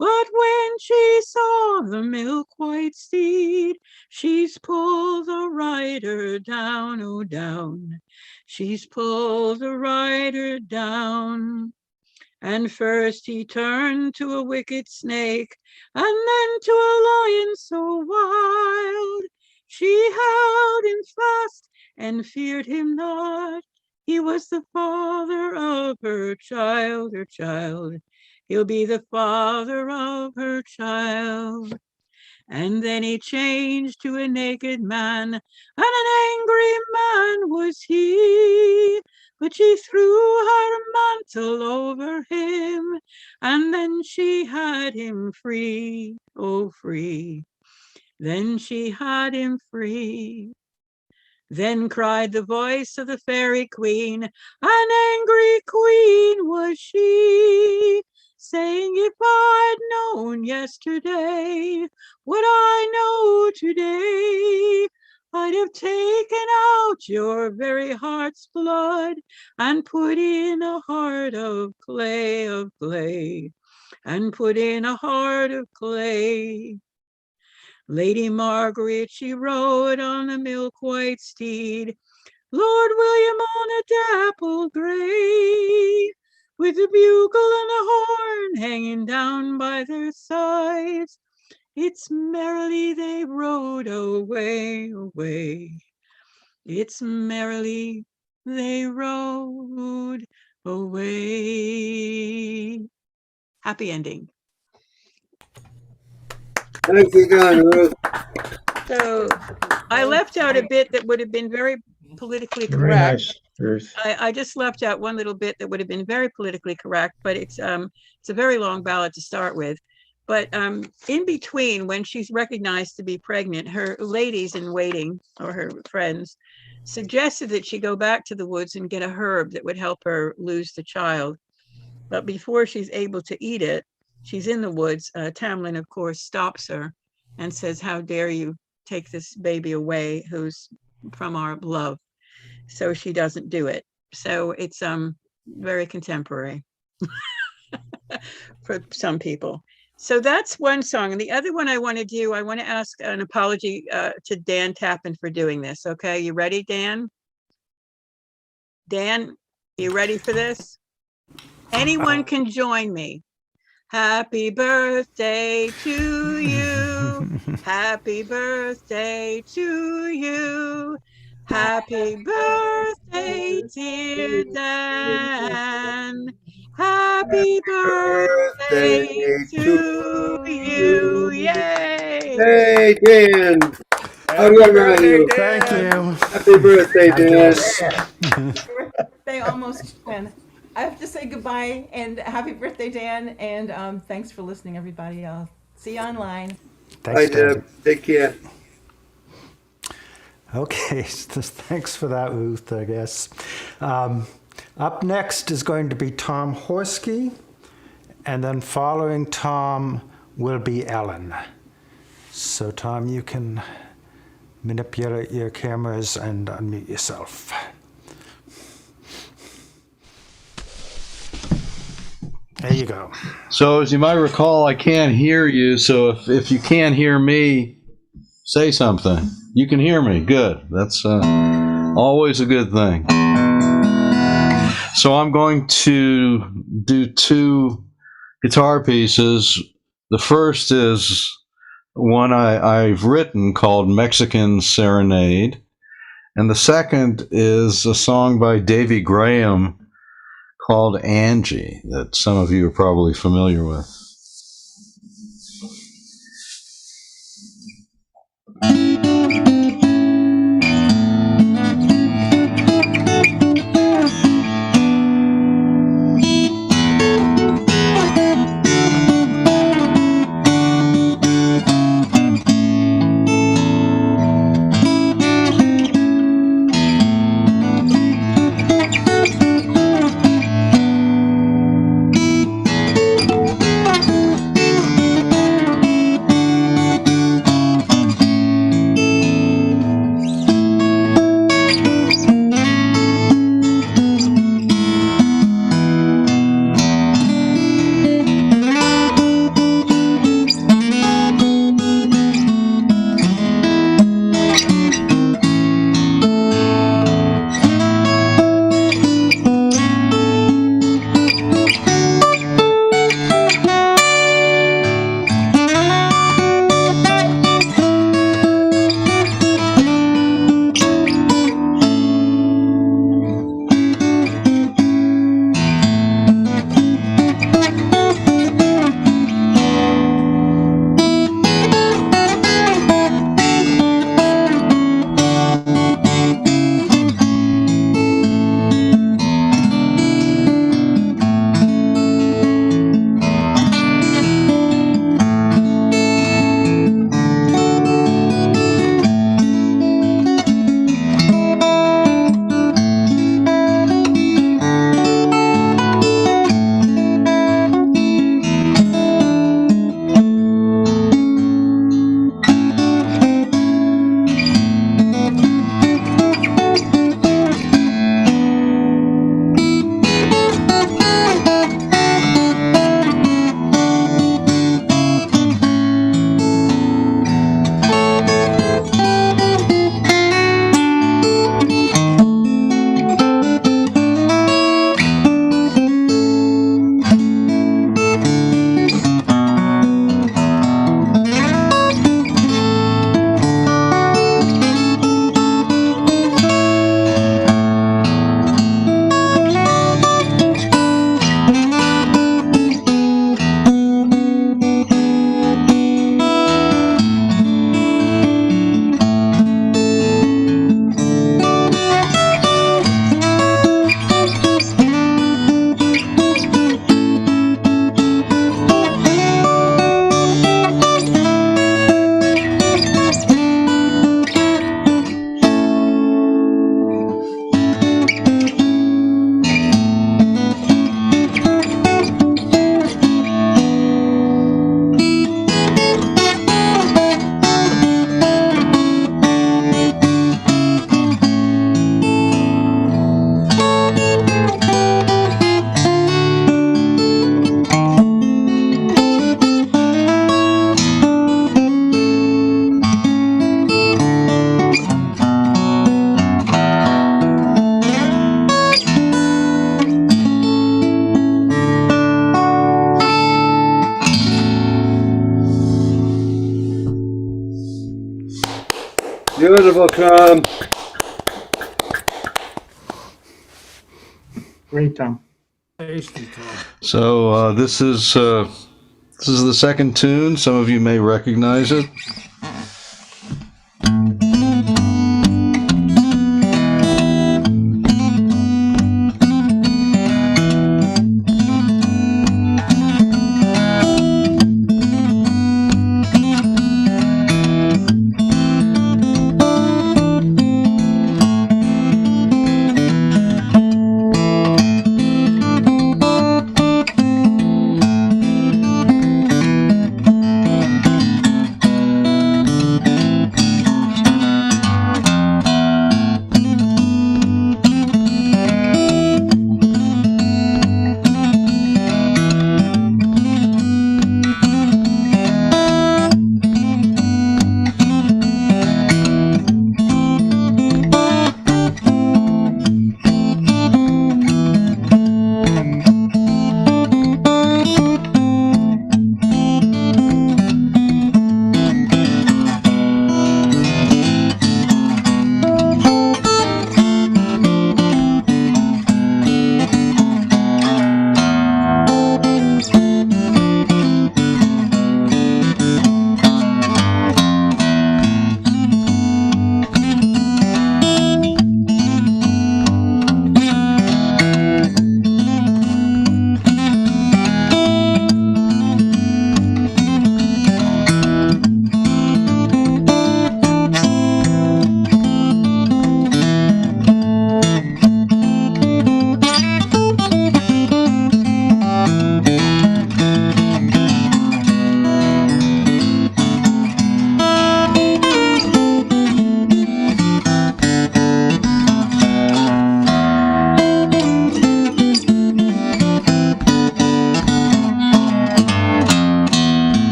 But when she saw the milk-white steed, she's pulled the rider down, oh down. She's pulled the rider down. And first he turned to a wicked snake, and then to a lion so wild. She held him fast and feared him not. He was the father of her child, her child. He'll be the father of her child. And then he changed to a naked man, and an angry man was he. But she threw her mantle over him, and then she had him free, oh free. Then she had him free. Then cried the voice of the fairy queen, an angry queen was she, saying, if I'd known yesterday what I know today, I'd have taken out your very heart's blood and put in a heart of clay, and put in a heart of clay. Lady Margaret, she rode on a milk-white steed, Lord William on a dapple gray, with a bugle and a horn hanging down by their sides. It's merrily they rode away, away. It's merrily they rode away. Happy ending. Nicely done, Ruth. So I left out a bit that would have been very politically Very correct. nice, Ruth. I just left out one little bit that would have been very politically correct, but it's a very long ballad to start with. But in between, when she's recognized to be pregnant, her ladies in waiting, or her friends, suggested that she go back to the woods and get a herb that would help her lose the child. But before she's able to eat it, she's in the woods. Tam Lin, of course, stops her and says, how dare you take this baby away who's from our love? So she doesn't do it. So it's very contemporary for some people. So that's one song. And the other one I want to do, I want to ask an apology to Dan Tappan for doing this. Okay, you ready, Dan? Dan, you ready for this? Anyone can join me. Happy birthday to you. Happy birthday to you. Happy birthday, dear Dan. Happy birthday to you. Yay. Hey, Dan. How do I remind you? Thank you. Happy birthday, Dan. They almost win. I have to say goodbye and happy birthday, Dan. And thanks for listening, everybody. I'll see you online. Bye, Thanks, Deb. Deb. Take care. Okay, thanks for that, Ruth, I guess. Up next is going to be Tom Horsky, and then following Tom will be Ellen. So, Tom, you can manipulate your cameras and unmute yourself. There you go. So as you might recall, I can't hear you. So if you can't hear me, say something. You can hear me. Good. That's always a good thing. So I'm going to do two guitar pieces. The first is one I've written called Mexican Serenade. And the second is a song by Davy Graham called Angie that some of you are probably familiar with. Beautiful, Tom. Great, Tom. So this is the second tune. Some of you may recognize it.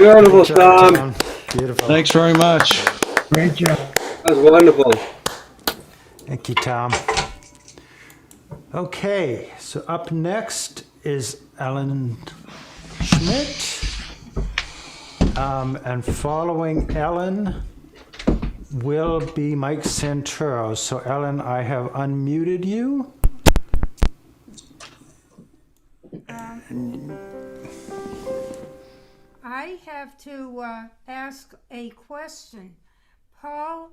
Beautiful, Good job, Tom. Beautiful. Thanks very much. Great job. That was wonderful. Thank you, Tom. Okay, so up next is Ellen Schmidt. And following Ellen will be Mike Santoro. So Ellen, I have unmuted you. I have to ask a question. Paul,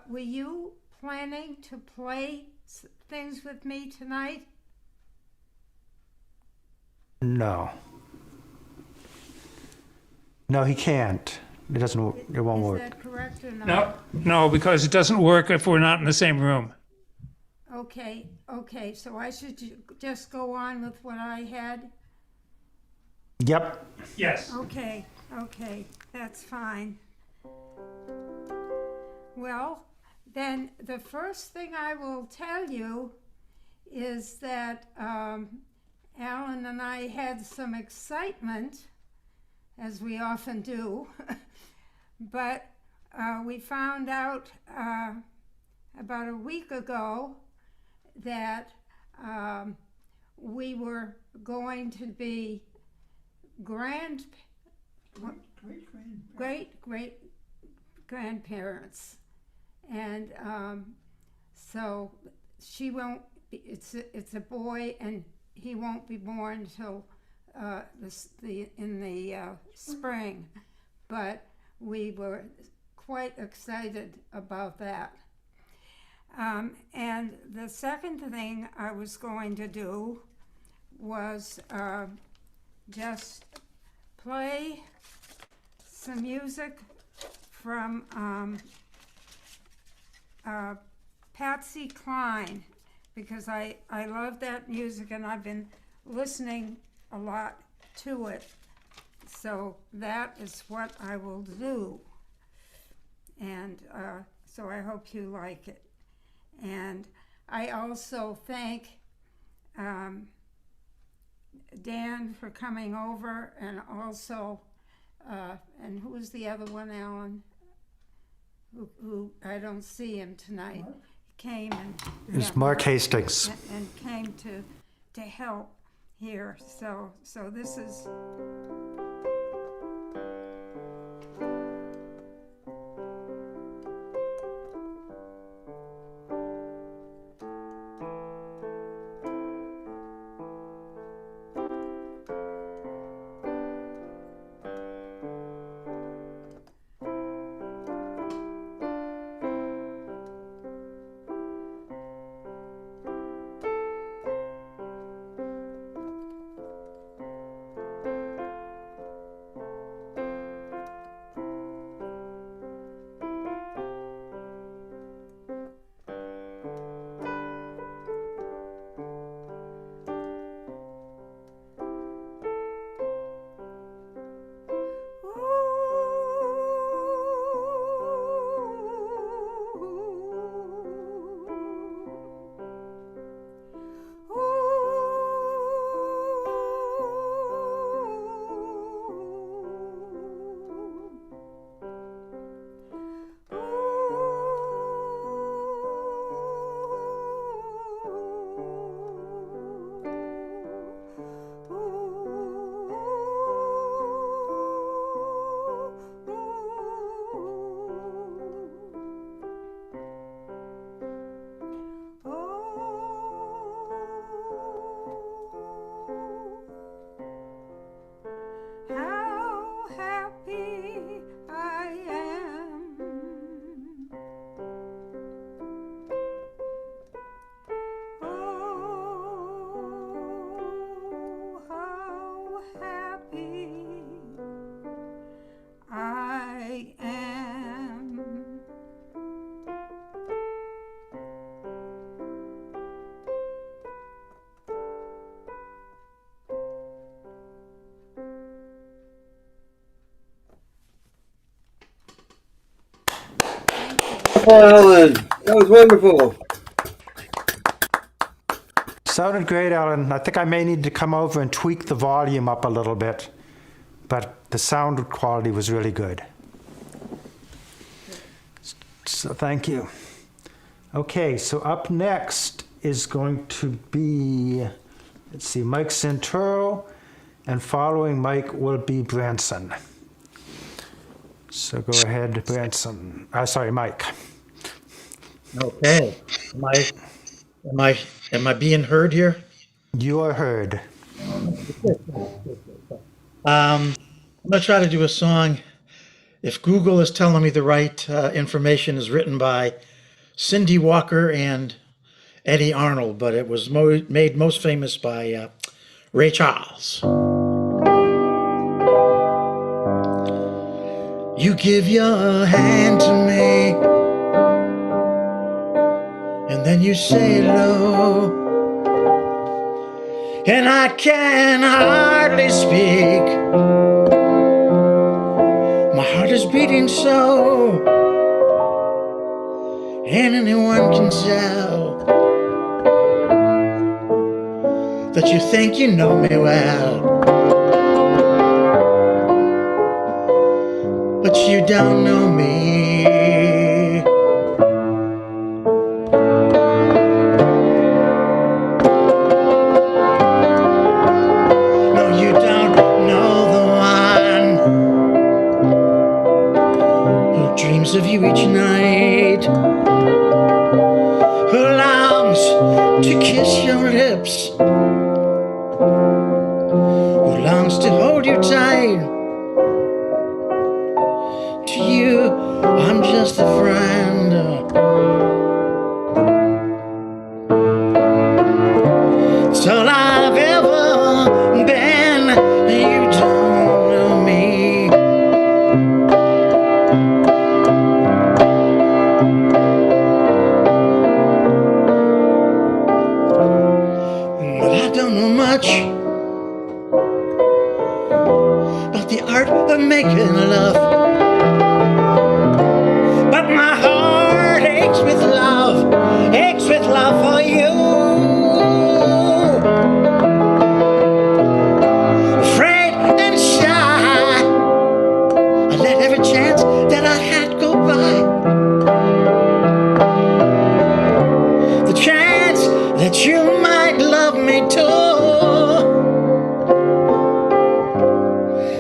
were you planning to play things with me tonight? No. No, he can't. It doesn't. It won't work. Is that correct or not? No, no, because it doesn't work if we're not in the same room. Okay, so I should just go on with what I had? Yep. Yes. Okay, that's fine. Well, then the first thing I will tell you is that Alan and I had some excitement, as we often do, but we found out about a week ago that we were going to be great grandparents, and so she won't be, it's a boy, and he won't be born till in the spring, but we were quite excited about that. And the second thing I was going to do was just play some music from Patsy Cline, because I love that music and I've been listening a lot to it. So that is what I will do. And so I hope you like it. And I also thank Dan for coming over, and also, and who was the other one, Alan? Who I don't see him tonight. He came and It's Mark Hastings. and came to help here. So this is. Ellen, that was wonderful. Sounded great, Ellen. I think I may need to come over and tweak the volume up a little bit. but the sound quality was really good. So thank you. Okay, so up next is going to be, let's see, Mike Santoro, and following Mike will be Branson. So go ahead, Branson. Sorry, Mike. Okay. Am I being heard here? You are heard. I'm gonna try to do a song. If Google is telling me the right information, is written by Cindy Walker and Eddie Arnold, but it was made most famous by Ray Charles. You give your hand to me, and then you say hello, and I can hardly speak. My heart is beating so, and anyone can tell that you think you know me well, but you don't know me. No, you don't know the one who dreams of you each night, who longs to kiss your lips, who longs to hold you tight. To you, I'm just a friend. It's all I've ever been. You don't know me. But I don't know much about the art of making love. But my heart aches with love for you. Afraid and shy, I let every chance that I had go by. The chance that you might love me too.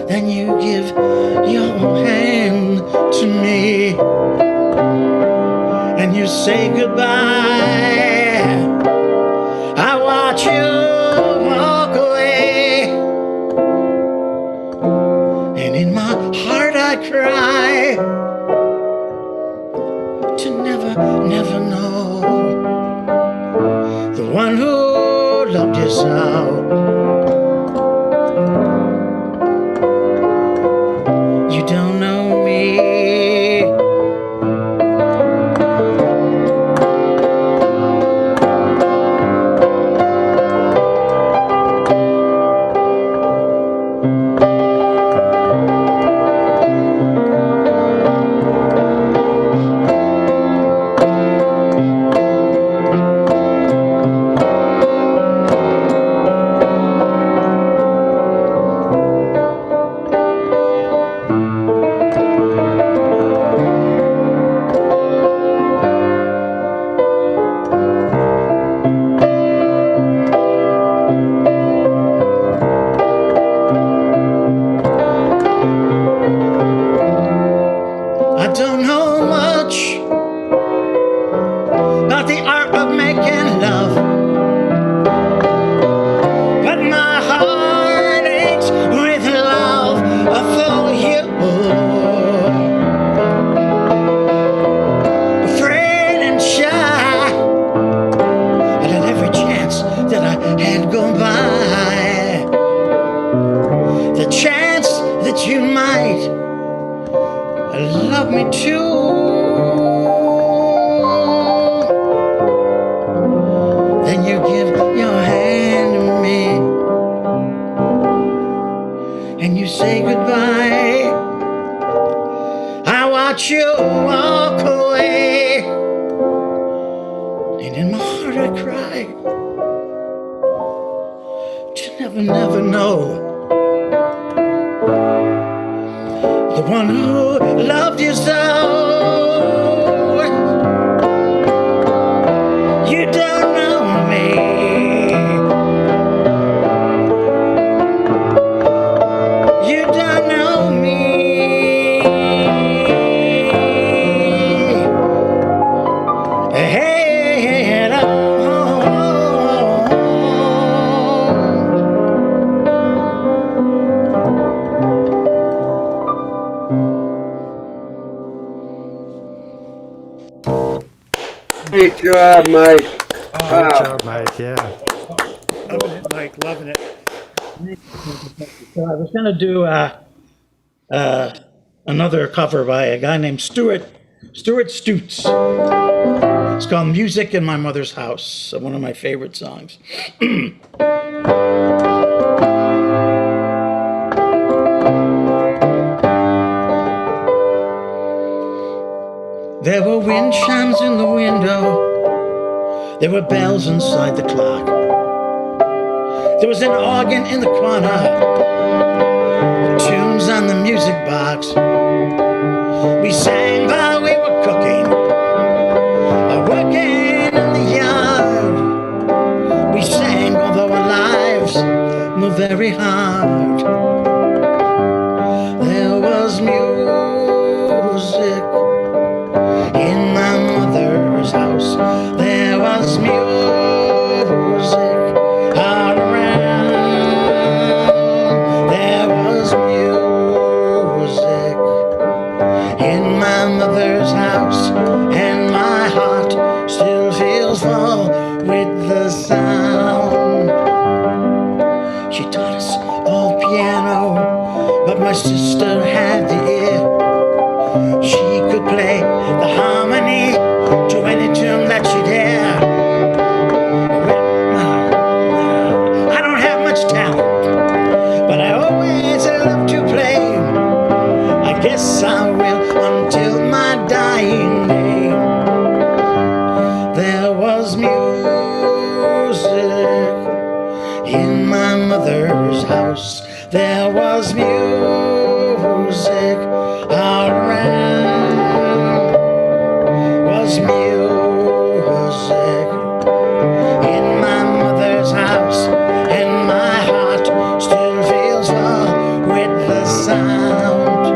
Then you give your hand to me, and you say goodbye. I watch you walk away, and in my heart I cry to never, never know the one who loved you so. You don't know me. I don't know much about the art of making love, but my heart aches with love for you. Afraid and shy, I let every chance that I had go by. The chance that you might love me too. Then you give your hand to me, and you say goodbye. I watch you walk away, and in my heart I cry to never, never know the one who loved you so. You don't know me. You don't know me. Hey, no. Great job, Mike. Good job, Mike. Yeah. Loving it, Mike. Loving it. So I was going to do another cover by a guy named Stuart Stutz. It's called Music in My Mother's House, one of my favorite songs. There were wind chimes in the window. There were bells inside the clock. There was an organ in the corner, tunes on the music box. We sang while we were cooking, or working in the yard. We sang although our lives were very hard. There was music in my mother's house. There was music all around. There was music in my mother's house, and my heart still feels full with the sound. She taught us all piano, but my sister had the ear. She could play the harmony to any tune that she'd hear. I don't have much talent, but I always love to play. I guess I will until my dying day. There was music in my mother's house. There was music all around. Was music in my mother's house, and my heart still feels full with the sound.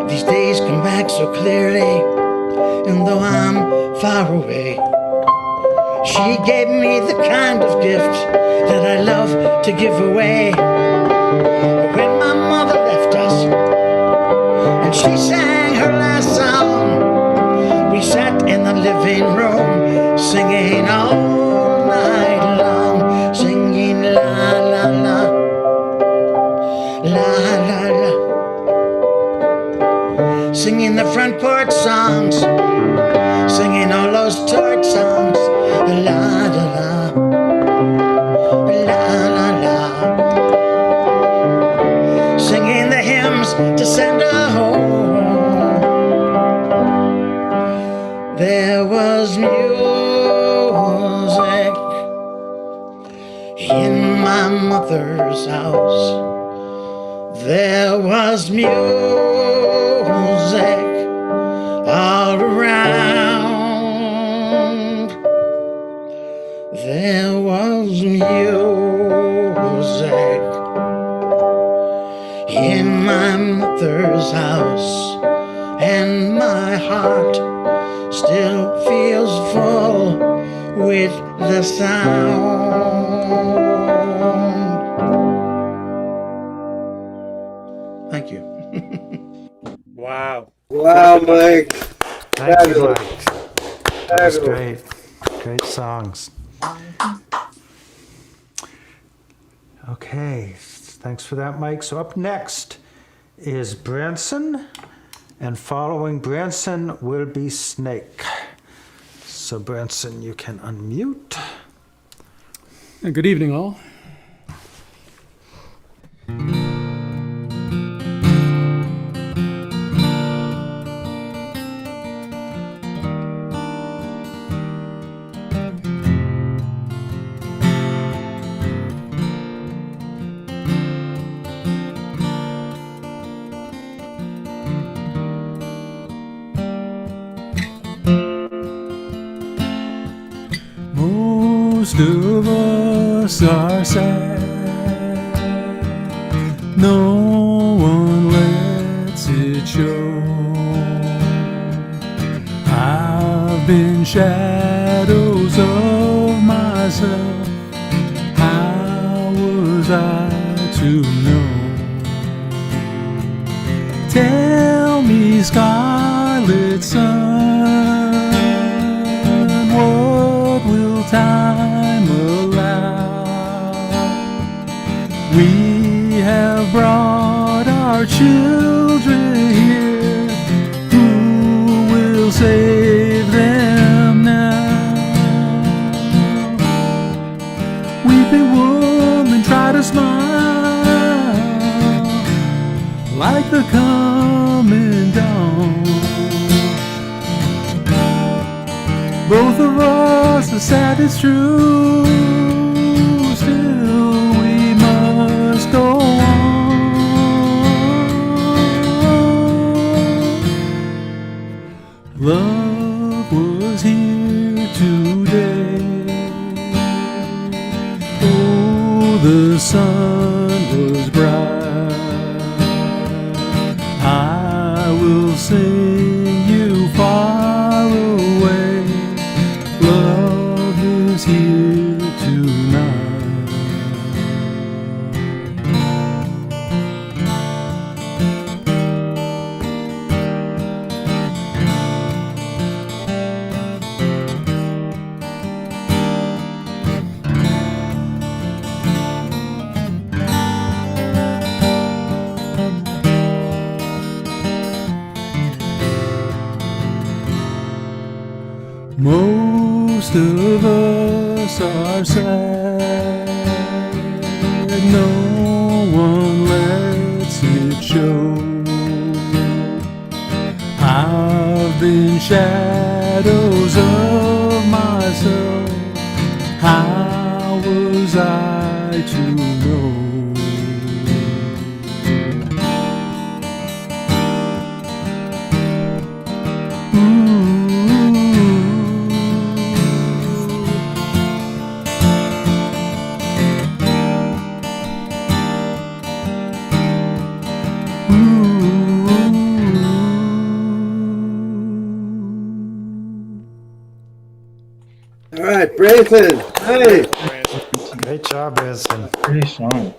These days come back so clearly, and though I'm far away, she gave me the kind of gift that I love to give away. When my mother left us and she sang her last song, we sat in the living room singing all night long, singing la la la, la la la, singing the front porch songs, singing all those torch songs, la la la, la la la, singing the hymns to send her home. There was music in my mother's house. There was music all around. There was music in my mother's house, and my heart still feels full with the sound. Thank you. Wow. Wow, Mike. Thank you, Fabulous. Mike. That was Fabulous. great. Great songs. Okay, thanks for that, Mike. So up next is Branson, and following Branson will be Snake. So Branson, you can unmute. And good evening, all. Most of us are sad. No one lets it show. I've been shadows of myself. How was I to know? Tell me, scarlet sun, what will time allow? We have brought our children here. Who will save them now? Weeping woman, try to smile like the coming dawn. Both of us are sad, it's true. Still we must go on. Love was here today. Oh, the sun was bright. I will sing you far away. Love is here tonight. Most of us are sad. No one lets it show. I've been shadows of myself. How was I to know? All right, Branson. Hey. Great job, Branson. Pretty song.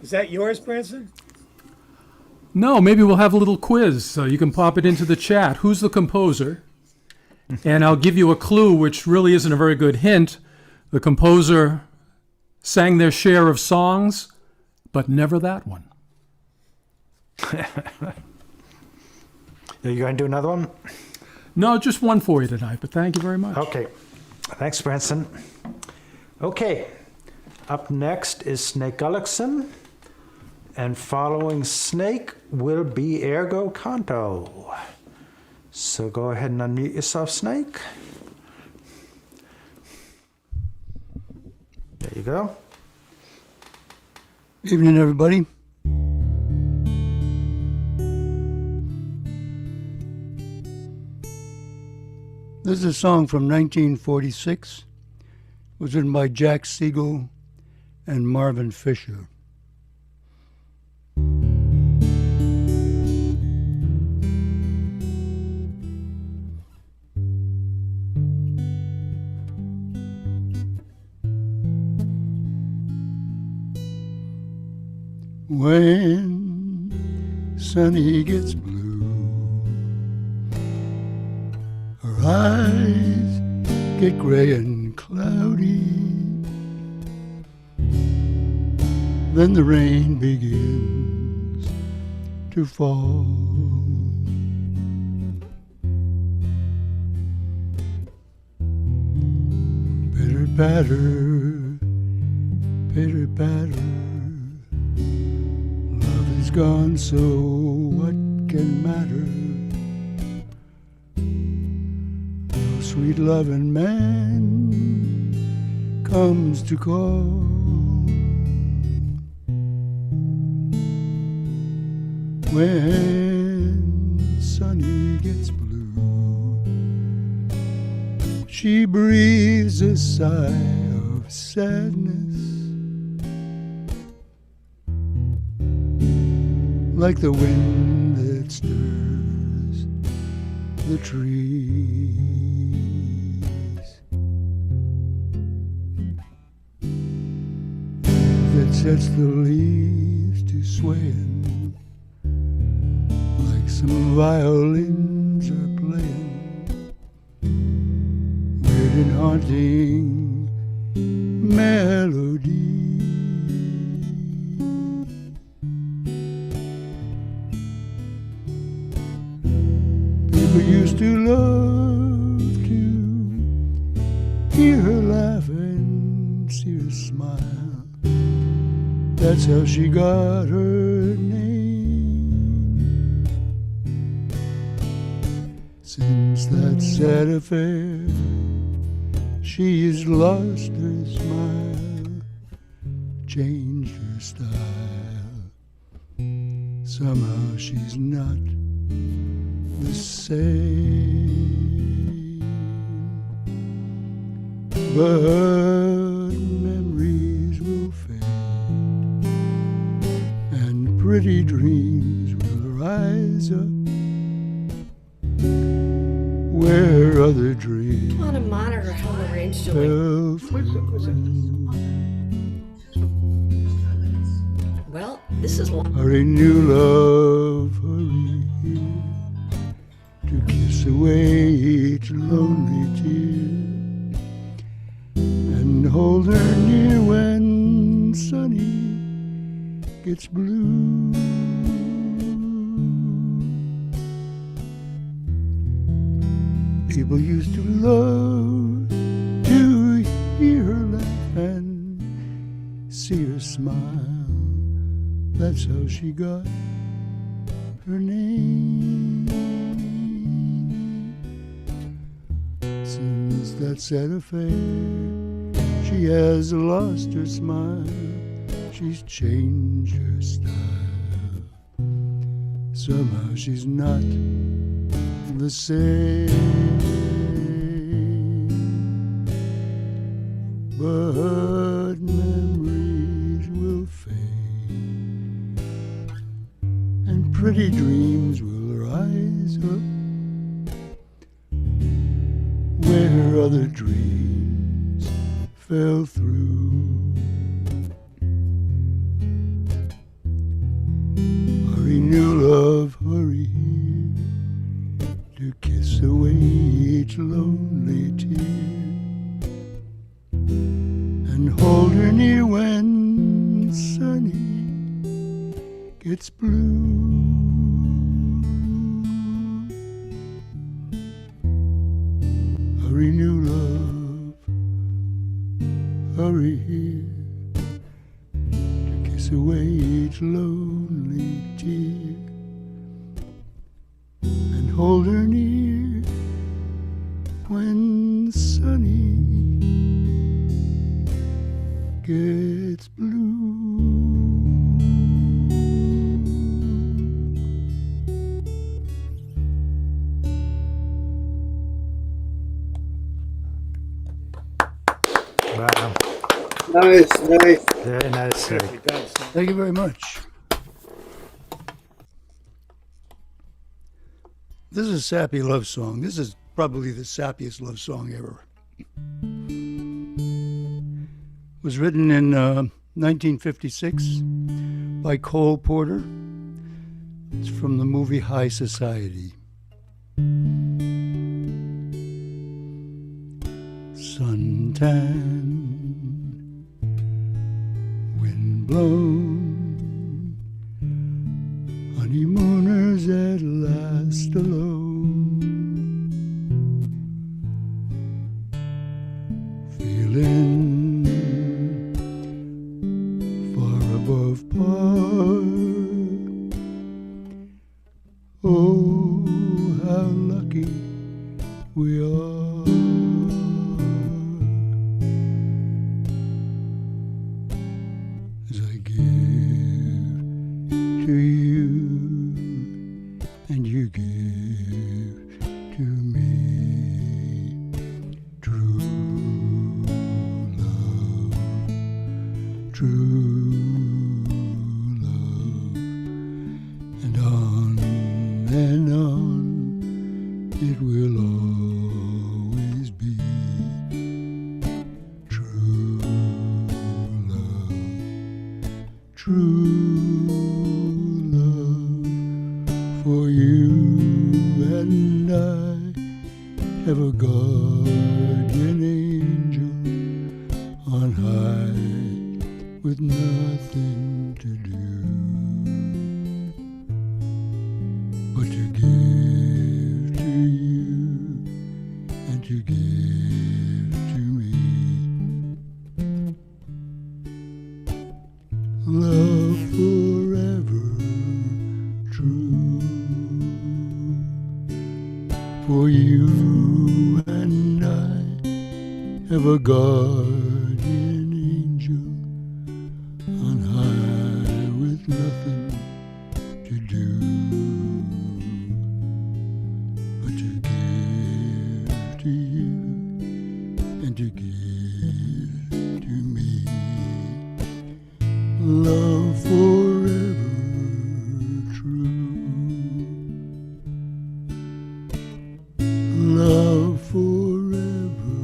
Is that yours, Branson? No, maybe we'll have a little quiz. You can pop it into the chat. Who's the composer? And I'll give you a clue, which really isn't a very good hint. The composer sang their share of songs, but never that one. Are you going to do another one? No, just one for you tonight, but thank you very much. Okay. Thanks, Branson. Okay. Up next is Snake Gulliksen. And following Snake will be Ergo Canto. So go ahead and unmute yourself, Snake. There you go. Evening, everybody. This is a song from 1946. It was written by Jack Siegel and Marvin Fisher. When Sunny gets blue, her eyes get gray and cloudy, then the rain begins to fall. Bitter, patter, pitter patter. Love is gone, so what can matter? No sweet loving man comes to call. When Sunny gets blue, she breathes a sigh of sadness, like the wind that stirs the trees, that sets the leaves to swaying, like some violins are playing, weird and haunting melody. People used to love to hear her laugh and see her smile. That's how she got her name. Since that sad affair, she's lost her smile, changed her style. Somehow she's not the same. But memories will fade, and pretty dreams will rise up where other dreams I want to monitor how the rain's fell doing. through. Well, this is long. Hurry, new love, hurry here to kiss away each lonely tear and hold her near when Sunny gets blue. People used to love to hear her laugh and see her smile. That's how she got her name. Since that sad affair, she has lost her smile. She's changed her style. Somehow she's not the same. But memories will fade, and pretty dreams will rise up where other dreams fell through. Hurry, new love, hurry here to kiss away each lonely tear and hold her near when Sunny gets blue. Hurry, new love, hurry here to kiss away each lonely tear and hold her near when Sunny gets blue. Wow. Nice, nice. Very nice. Thank you very much. This is a sappy love song. This is probably the sappiest love song ever. It was written in 1956 by Cole Porter. It's from the movie High Society. Suntan, wind blown, honeymooners at last alone, feeling lucky we are. As I give to you and you give to me true love, true love, and on it will always be true love, true love. For you and I have a guardian angel on high with nothing to do but to give to you and to give to me. Love forever true. For you and I have a guardian angel on high with nothing to do but to give to you and to give to me. Love forever true. Love forever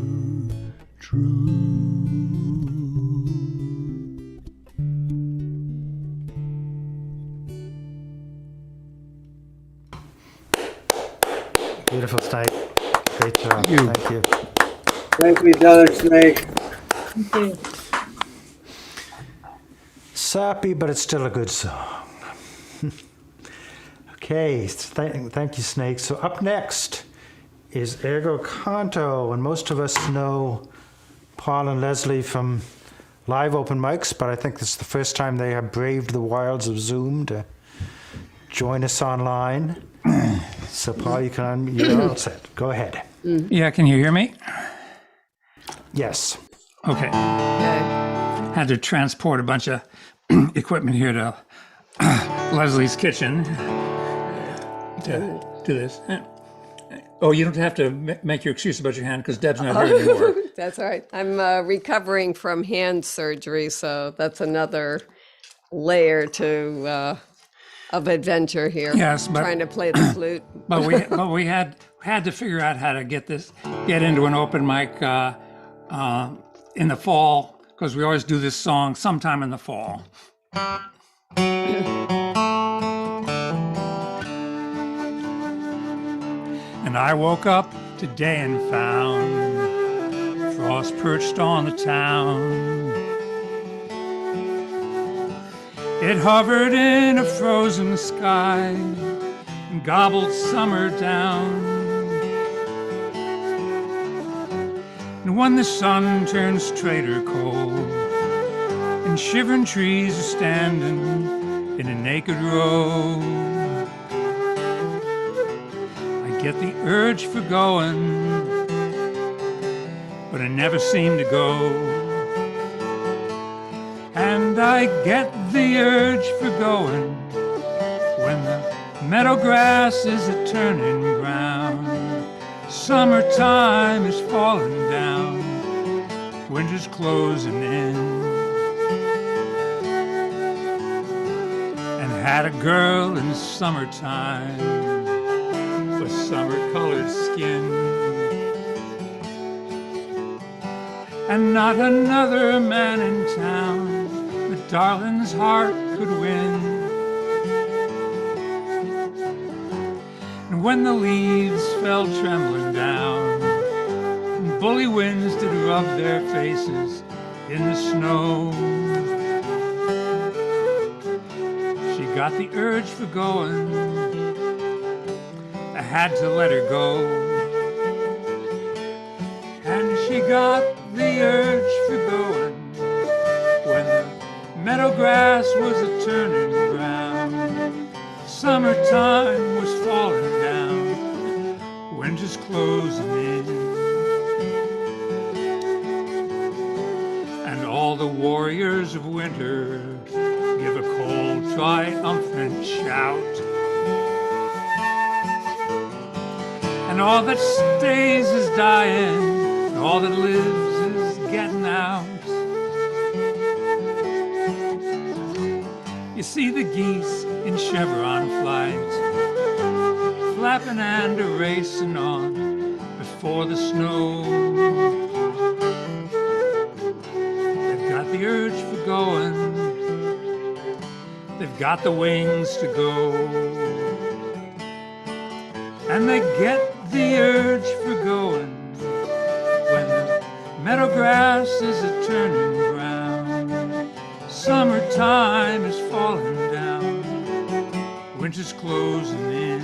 true. Beautiful, Snake. Great job. Thank you. Thank you. Nicely done, Snake. Thank you. Sappy, but it's still a good song. Okay, thank you, Snake. So up next is Ergo Canto, and most of us know Paul and Leslie from live open mics, but I think this is the first time they have braved the wilds of Zoom to join us online. So Paul, you're all set. Go ahead. Yeah, can you hear me? Yes. Okay. Had to transport a bunch of equipment here to Leslie's kitchen to do this. Oh, you don't have to make your excuse about your hand because Deb's not here anymore. That's all right. I'm recovering from hand surgery, so that's another layer to of adventure here. Yes, but trying to play the flute. But we had to figure out how to get into an open mic in the fall, because we always do this song sometime in the fall. And I woke up today and found frost perched on the town. It hovered in a frozen sky and gobbled summer down. And when the sun turns traitor cold and shivering trees are standing in a naked row, I get the urge for going, but I never seem to go. And I get the urge for going when the meadow grass is a turning brown, summertime is falling down, winter's closing in. And had a girl in summertime with summer-colored skin, and not another man in town the darling's heart could win. And when the leaves fell trembling down and bully winds did rub their faces in the snow, she got the urge for going. I had to let her go. And she got the urge for going when the meadow grass was a turning brown, summertime was falling down, winter's closing in, and all the warriors of winter give a cold, triumphant shout. And all that stays is dying, and all that lives is getting out. You see the geese in chevron flight, flapping and a-racing on before the snow. They've got the urge for going, they've got the wings to go, and they get the urge for going when the meadow grass is a turning brown, summertime is falling down, winter's closing in.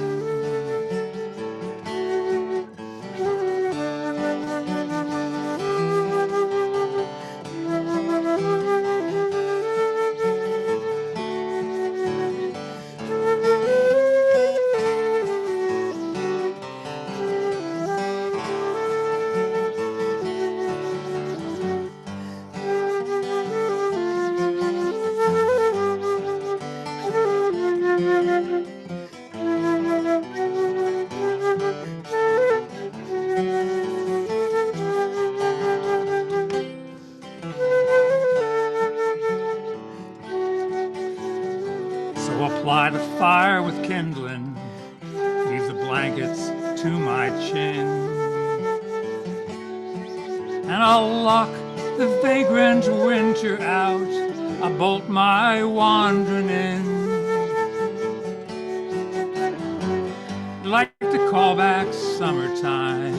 Apply the fire with kindling, leave the blankets to my chin, and I'll lock the vagrant winter out, I bolt my wandering in. I'd like to call back summertime,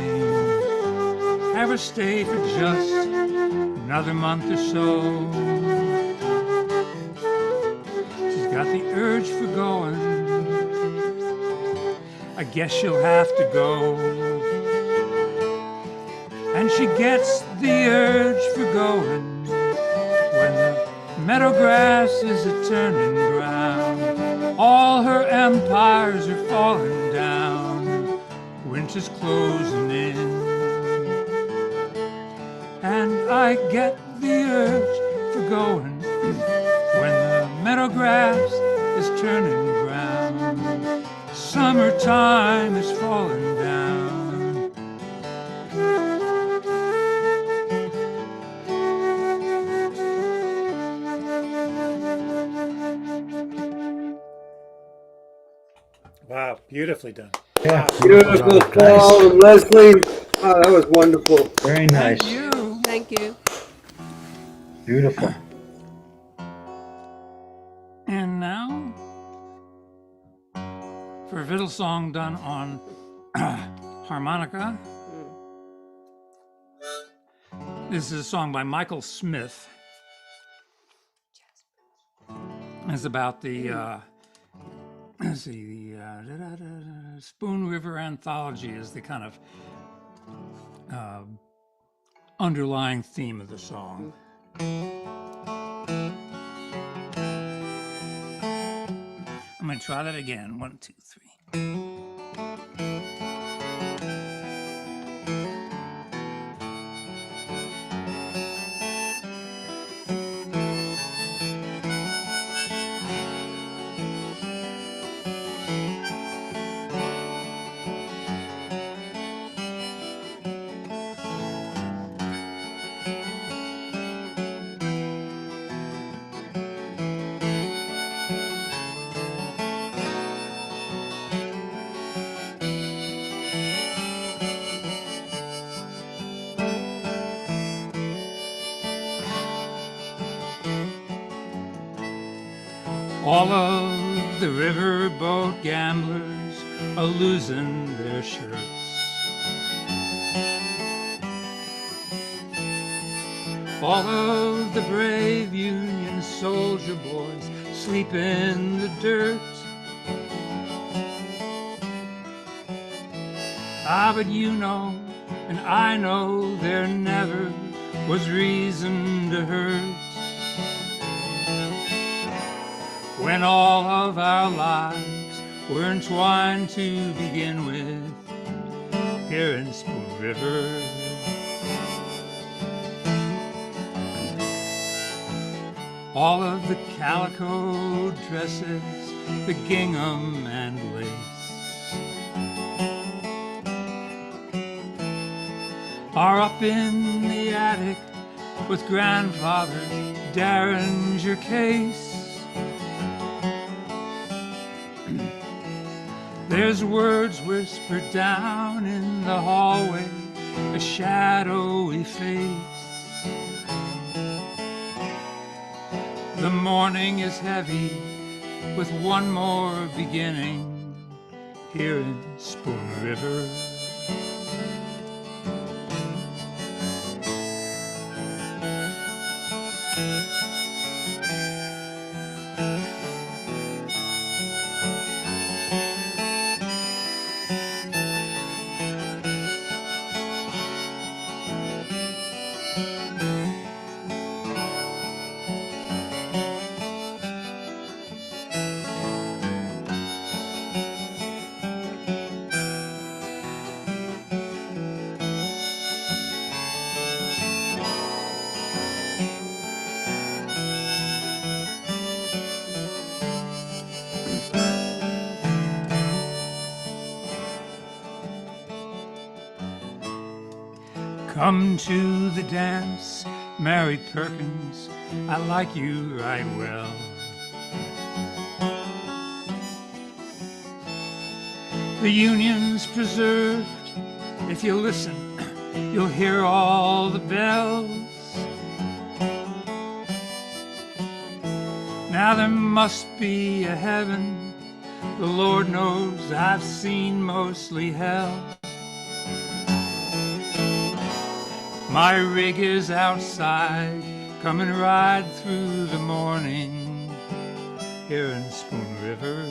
have her stay for just another month or so. Got the urge for going, I guess she'll have to go. And she gets the urge for going when the meadow grass is a turning brown, all her empires are falling down, winter's closing in. And I get the urge for going when the meadow grass is turning brown, summertime is falling down. Wow, beautifully done. Yeah, Beautiful, Paul and Leslie. Oh, that was wonderful. Very nice. Thank you. Thank you. Beautiful. And now, for a fiddle song done on harmonica, this is a song by Michael Smith. It's about the let's see, the Spoon River Anthology is the kind of underlying theme of the song. I'm going to try that again. 1, 2, 3. All of the riverboat gamblers are losing their shirts. All of the brave Union soldier boys sleep in the dirt. Ah, but you know, and I know there never was reason to hurt. When all of our lives were entwined to begin with, here in Spoon River. All of the calico dresses, the gingham and lace are up in the attic with grandfather's Derringer case. There's words whispered down in the hallway, a shadowy face. The morning is heavy with one more beginning here in Spoon River. Come to the dance, Mary Perkins, I like you right well. The Union's preserved, if you listen, you'll hear all the bells. Now there must be a heaven, the Lord knows I've seen mostly hell. My rig is outside, come and ride through the morning here in Spoon River.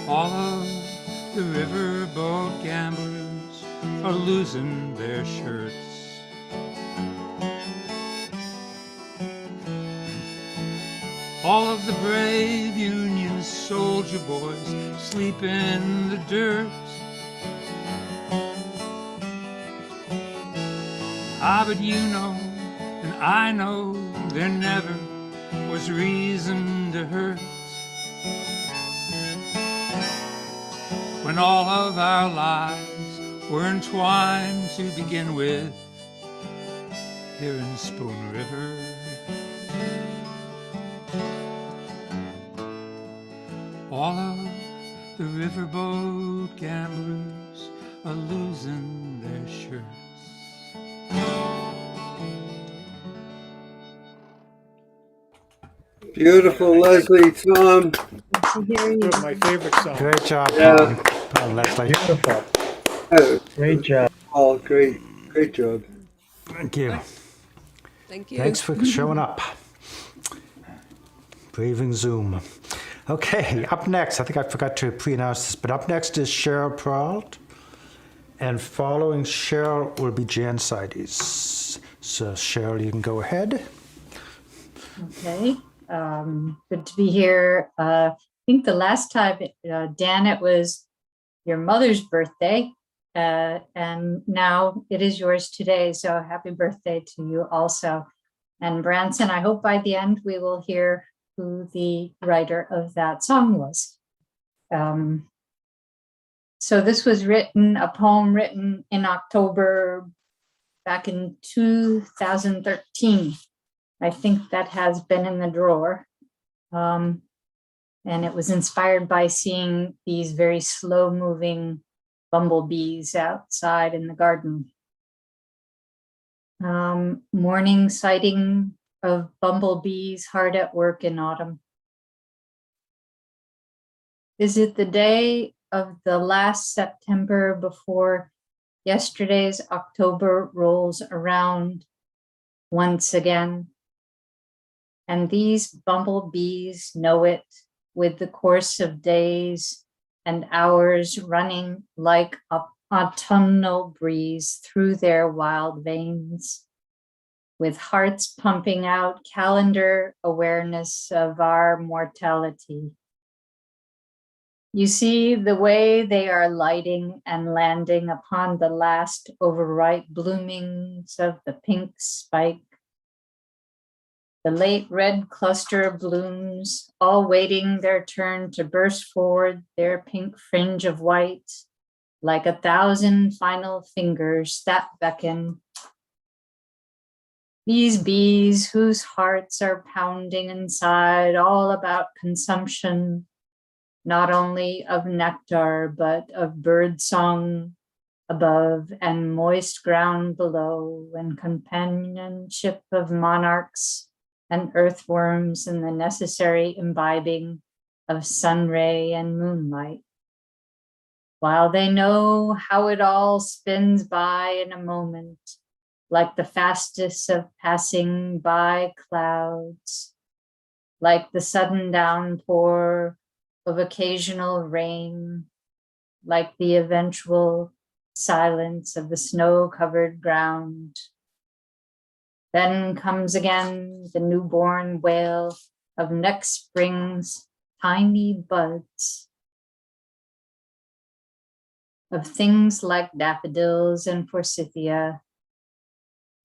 All of the riverboat gamblers are losing their shirts. All of the brave Union soldier boys sleep in the dirt. Ah, but you know, and I know, there never was reason to hurt. When all of our lives were entwined to begin with, here in Spoon River. All of the riverboat gamblers are losing their shirts. Beautiful, Leslie, Tom. My favorite song. Great job, Yeah. Tom, Leslie. Beautiful. Great job. Oh, great job. Thank you. Thank you. Thanks for showing up. Braving Zoom. Okay, up next, I think I forgot to pre-announce this, but up next is Cheryl Perreault, and following Cheryl will be Jan Seides. So Cheryl, you can go ahead. Okay, good to be here. I think the last time, Dan, it was your mother's birthday, and now it is yours today. So happy birthday to you also. And Branson, I hope by the end we will hear who the writer of that song was. So this was a poem written in October back in 2013. I think that has been in the drawer. And it was inspired by seeing these very slow moving bumblebees outside in the garden. Morning sighting of bumblebees hard at work in autumn. Is it the day of the last September before yesterday's October rolls around once again? And these bumblebees know it with the course of days and hours running like an autumnal breeze through their wild veins, with hearts pumping out calendar awareness of our mortality. You see the way they are lighting and landing upon the last overripe bloomings of the pink spike. The late red cluster of blooms, all waiting their turn to burst forward their pink fringe of white, like 1,000 final fingers that beckon. These bees whose hearts are pounding inside, all about consumption, not only of nectar, but of bird song above and moist ground below, and companionship of monarchs and earthworms and the necessary imbibing of sun ray and moonlight. While they know how it all spins by in a moment, like the fastest of passing by clouds, like the sudden downpour of occasional rain, like the eventual silence of the snow-covered ground. Then comes again the newborn wail of next spring's tiny buds, of things like daffodils and forsythia,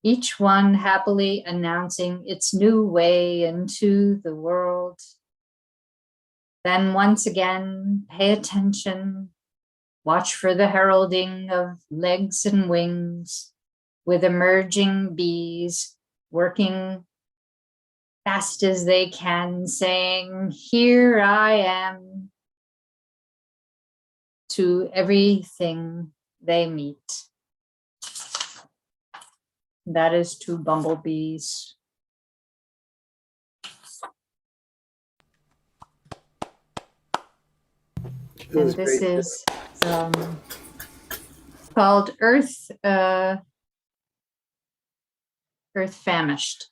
each one happily announcing its new way into the world. Then once again, pay attention, watch for the heralding of legs and wings, with emerging bees working fast as they can, saying, "Here I am," to everything they meet. That is to bumblebees. And this is called Earth Famished.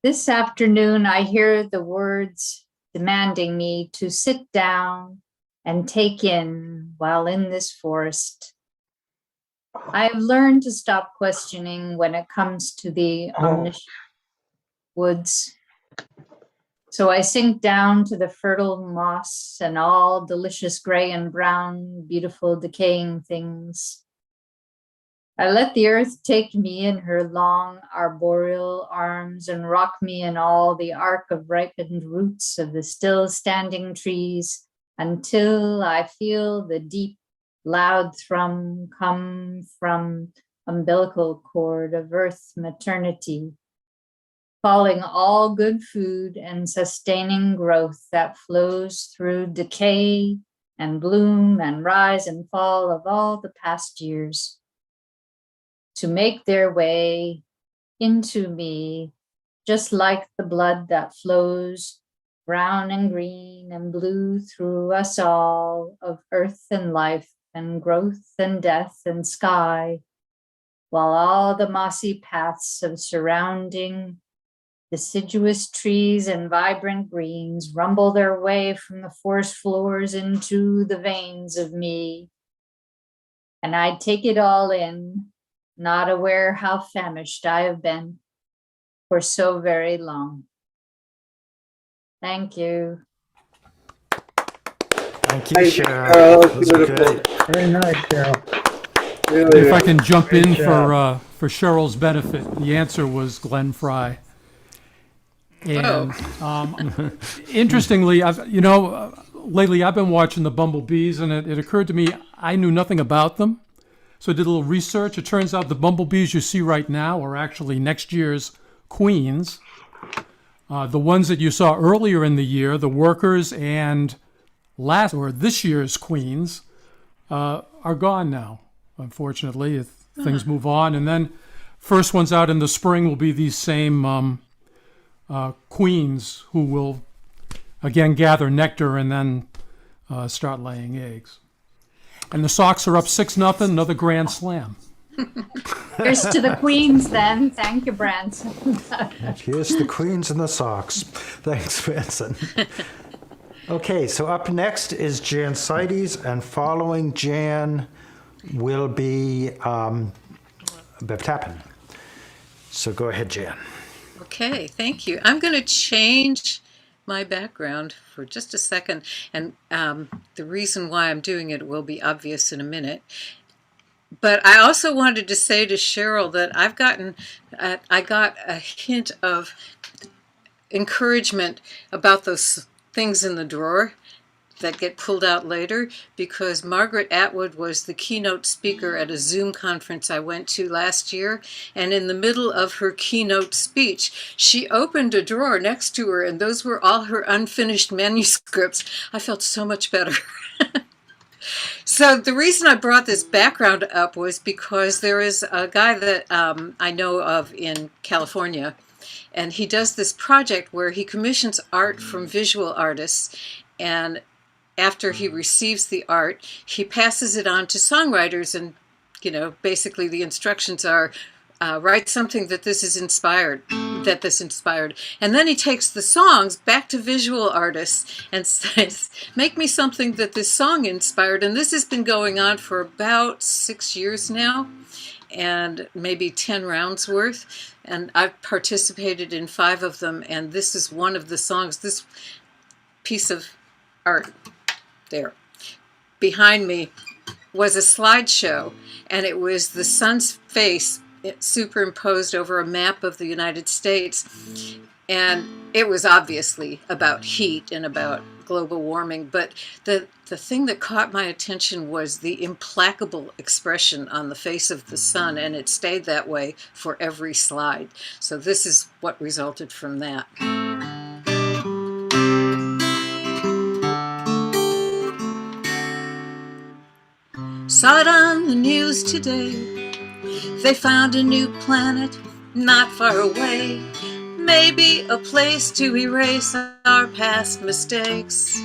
This afternoon, I hear the words demanding me to sit down and take in while in this forest. I have learned to stop questioning when it comes to the omniscient woods. So I sink down to the fertile moss and all delicious gray and brown, beautiful decaying things. I let the earth take me in her long arboreal arms and rock me in all the arc of ripened roots of the still standing trees until I feel the deep, loud thrum come from umbilical cord of earth maternity, calling all good food and sustaining growth that flows through decay and bloom and rise and fall of all the past years, to make their way into me, just like the blood that flows brown and green and blue through us all, of earth and life and growth and death and sky, while all the mossy paths of surrounding deciduous trees and vibrant greens rumble their way from the forest floors into the veins of me. And I take it all in, not aware how famished I have been for so very long. Thank you. Thank you, Cheryl. That was good. Very nice, Cheryl. If I can jump in for Cheryl's benefit, the answer was Glenn Fry. And interestingly, lately I've been watching the bumblebees, and it occurred to me I knew nothing about them. So I did a little research. It turns out the bumblebees you see right now are actually next year's queens. The ones that you saw earlier in the year, the workers and this year's queens, are gone now, unfortunately, if things move on. And then first ones out in the spring will be these same queens who will again gather nectar and then start laying eggs. And the Sox are up 6-0, another grand slam. Here's to the Queens then. Thank you, Branson. Here's the Queens and the Sox. Thanks, Branson. Okay, so up next is Jan Seides, and following Jan will be Bev Tappan. So go ahead, Jan. Okay, thank you. I'm going to change my background for just a second. And the reason why I'm doing it will be obvious in a minute. But I also wanted to say to Cheryl that I got a hint of encouragement about those things in the drawer that get pulled out later, because Margaret Atwood was the keynote speaker at a Zoom conference I went to last year, and in the middle of her keynote speech, she opened a drawer next to her, and those were all her unfinished manuscripts. I felt so much better. So the reason I brought this background up was because there is a guy that I know of in California, and he does this project where he commissions art from visual artists, and after he receives the art, he passes it on to songwriters, and basically the instructions are write something that this inspired, and then he takes the songs back to visual artists and says, make me something that this song inspired. And this has been going on for about 6 years now, and maybe 10 rounds worth, and I've participated in 5 of them, and this is one of the songs. This piece of art there behind me was a slideshow, and it was the sun's face superimposed over a map of the United States, and it was obviously about heat and about global warming, but the thing that caught my attention was the implacable expression on the face of the sun, and it stayed that way for every slide. So this is what resulted from that. Saw it on the news today. They found a new planet not far away. Maybe a place to erase our past mistakes.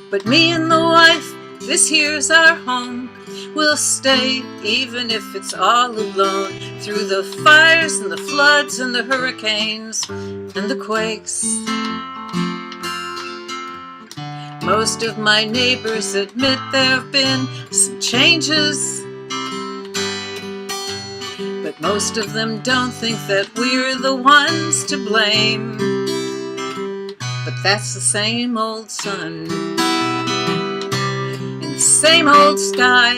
But me and the wife, this here's our home. We'll stay even if it's all alone, through the fires and the floods and the hurricanes and the quakes. Most of my neighbors admit there have been some changes, but most of them don't think that we're the ones to blame. But that's the same old sun and the same old sky,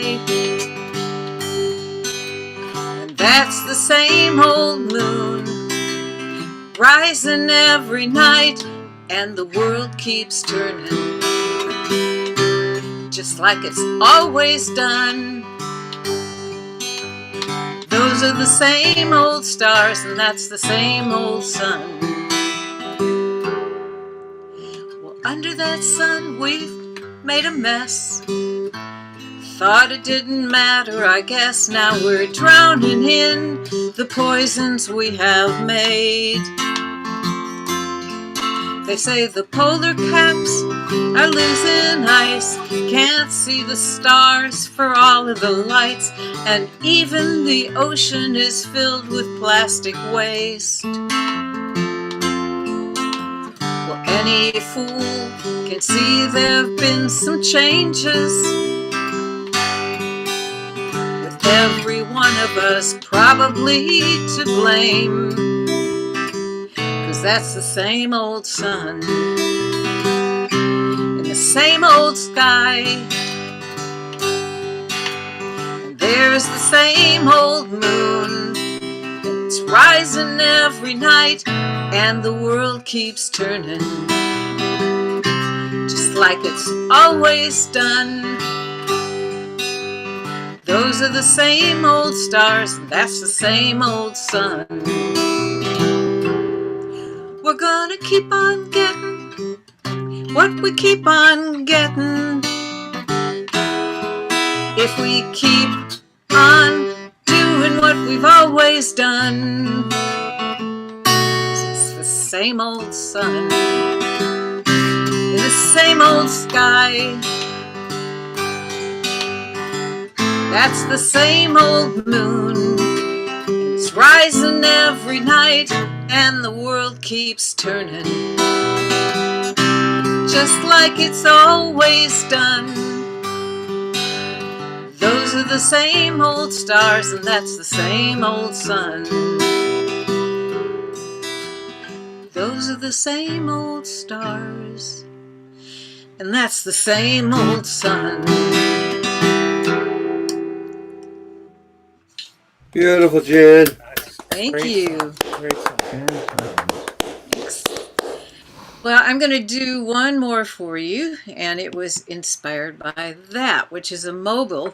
and that's the same old moon rising every night, and the world keeps turning just like it's always done. Those are the same old stars, and that's the same old sun. Well, under that sun we've made a mess. Thought it didn't matter, I guess. Now we're drowning in the poisons we have made. They say the polar caps are losing ice, can't see the stars for all of the lights, and even the ocean is filled with plastic waste. Well, any fool can see there have been some changes, with every one of us probably to blame. That's the same old sun and the same old sky, and there's the same old moon. It's rising every night, and the world keeps turning just like it's always done. Those are the same old stars, and that's the same old sun. We're gonna keep on getting what we keep on getting if we keep on doing what we've always done. It's the same old sun in the same old sky. That's the same old moon. It's rising every night, and the world keeps turning just like it's always done. Those are the same old stars, and that's the same old sun. those are the same old stars, and that's the same old sun. Beautiful, Jan. Thank Great you. song. Great song. Thanks. Well, I'm going to do one more for you, and it was inspired by that, which is a mobile.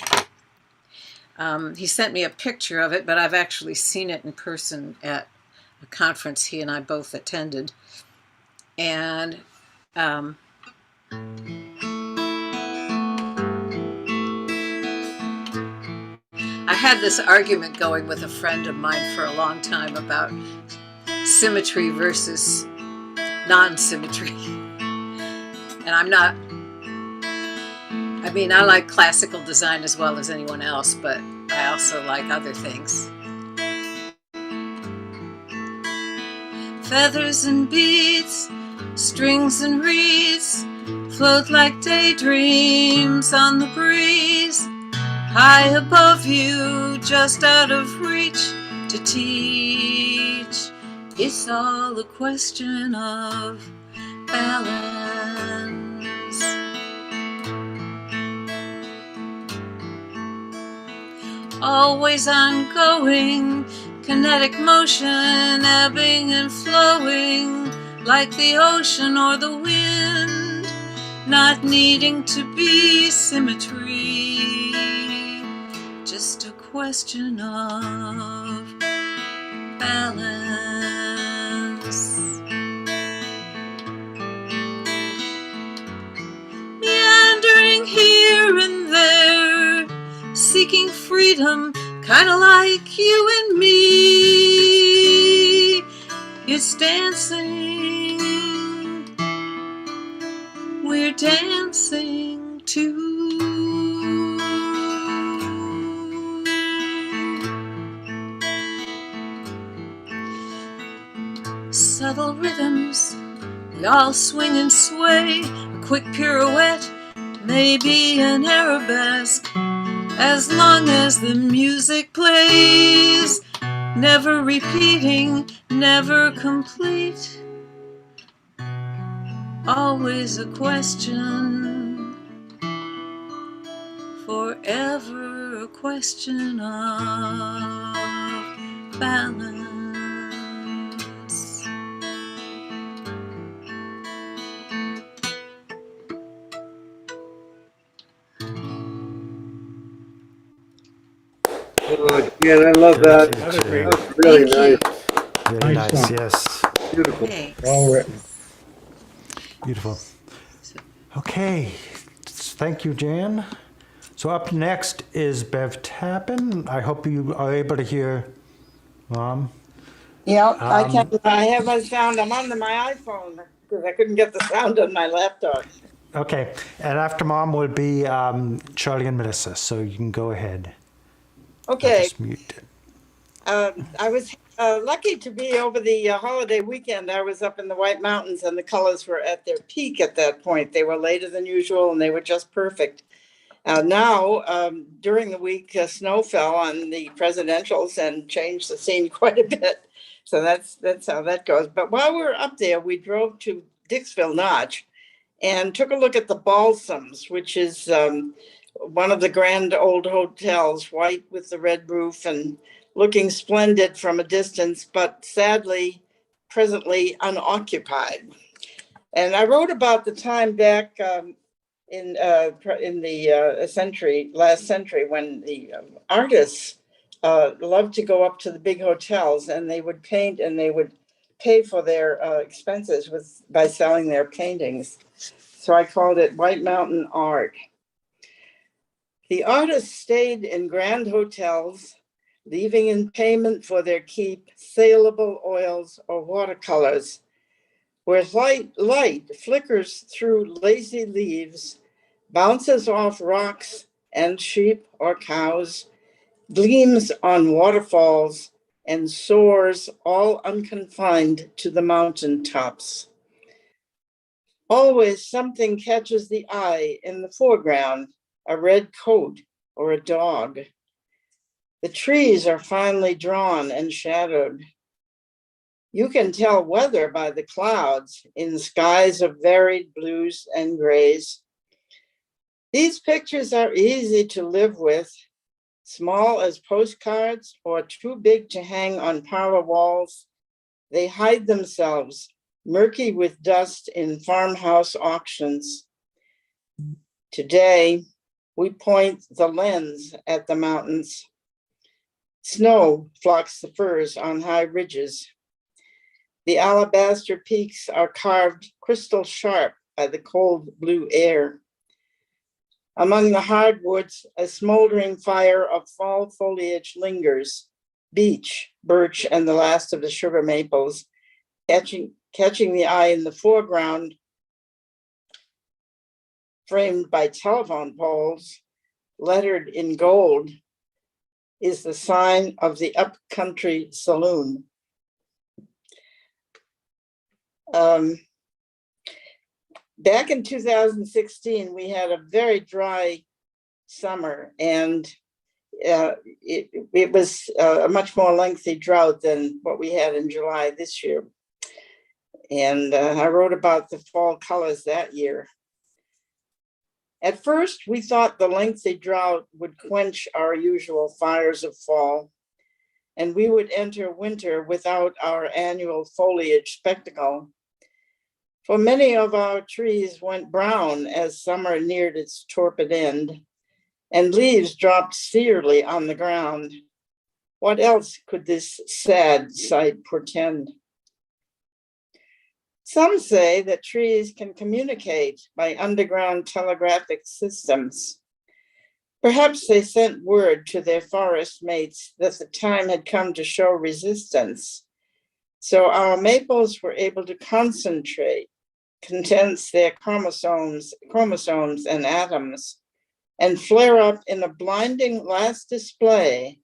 He sent me a picture of it, but I've actually seen it in person at a conference he and I both attended. And I had this argument going with a friend of mine for a long time about symmetry versus non-symmetry. And I like classical design as well as anyone else, but I also like other things. Feathers and beads, strings and reeds, float like daydreams on the breeze, high above you, just out of reach to teach. It's all a question of balance. Always ongoing, kinetic motion, ebbing and flowing, like the ocean or the wind, not needing to be symmetry, just a question of balance. Meandering here and there, seeking freedom, kinda like you and me. It's dancing, we're dancing too. Subtle rhythms, we all swing and sway, a quick pirouette, maybe an arabesque, as long as the music plays, never repeating, never complete, always a question, forever a question of balance. Oh, Jan, I love that. Another great That was really Thank nice. Very Nice nice, song. yes. Beautiful. Thanks. Well written. Beautiful. Okay, thank you, Jan. So up next is Bev Tappan. I hope you are able to hear Mom. Yeah, I can. I have my sound. I'm on my iPhone because I couldn't get the sound on my laptop. Okay, and after Mom will be Charlie and Melissa, so you can go ahead. Okay. Just mute it. I was lucky to be over the holiday weekend. I was up in the White Mountains, and the colors were at their peak at that point. They were later than usual, and they were just perfect. Now, during the week, snow fell on the presidentials and changed the scene quite a bit. So that's how that goes. But while we were up there, we drove to Dixville Notch and took a look at the Balsams, which is one of the grand old hotels, white with the red roof and looking splendid from a distance, but sadly, presently unoccupied. And I wrote about the time back in the last century, when the artists loved to go up to the big hotels, and they would paint, and they would pay for their expenses by selling their paintings. So I called it White Mountain Art. The artists stayed in grand hotels, leaving in payment for their keep saleable oils or watercolors, where light flickers through lazy leaves, bounces off rocks and sheep or cows, gleams on waterfalls, and soars all unconfined to the mountain tops. Always something catches the eye in the foreground, a red coat or a dog. The trees are finely drawn and shadowed. You can tell weather by the clouds in skies of varied blues and grays. These pictures are easy to live with, small as postcards or too big to hang on parlor walls. They hide themselves, murky with dust in farmhouse auctions. Today, we point the lens at the mountains. Snow flocks the firs on high ridges. The alabaster peaks are carved crystal sharp by the cold blue air. Among the hardwoods, a smoldering fire of fall foliage lingers, beech, birch, and the last of the sugar maples, catching the eye in the foreground, framed by telephone poles, lettered in gold, is the sign of the Upcountry Saloon. Back in 2016, we had a very dry summer, and it was a much more lengthy drought than what we had in July this year. And I wrote about the fall colors that year. At first, we thought the lengthy drought would quench our usual fires of fall, and we would enter winter without our annual foliage spectacle. For many of our trees went brown as summer neared its torpid end, and leaves dropped searely on the ground. What else could this sad sight portend? Some say that trees can communicate by underground telegraphic systems. Perhaps they sent word to their forest mates that the time had come to show resistance. So our maples were able to condense their chromosomes and atoms, and flare up in a blinding last display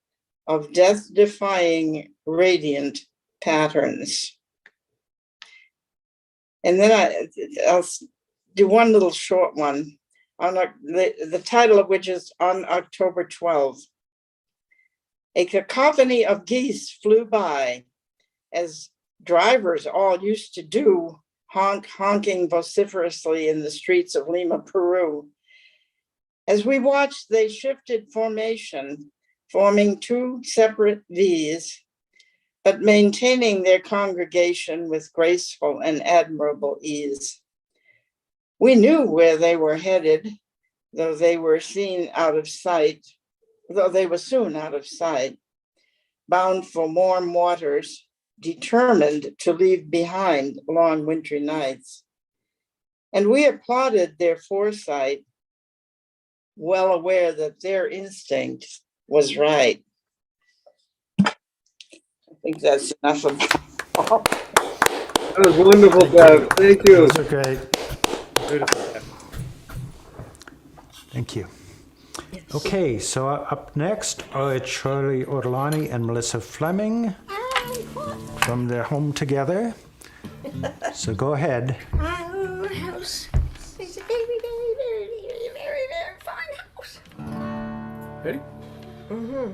of death-defying radiant patterns. And then I'll do one little short one, on the title of which is On October 12. A cacophony of geese flew by, as drivers all used to do, honking vociferously in the streets of Lima, Peru. As we watched, they shifted formation, forming two separate V's, but maintaining their congregation with graceful and admirable ease. We knew where they were headed, though they were soon out of sight, bound for warm waters, determined to leave behind long wintry nights. And we applauded their foresight, well aware that their instinct was right. I think that's enough of That was wonderful, Bev. Thank you. Those are great. Beautiful. Thank you. Okay, so up next are Charlie Ortolani and Melissa Fleming from their home together. So go ahead. Our house is a very, very, very, very, very, very fine house. Ready? Mm-hmm.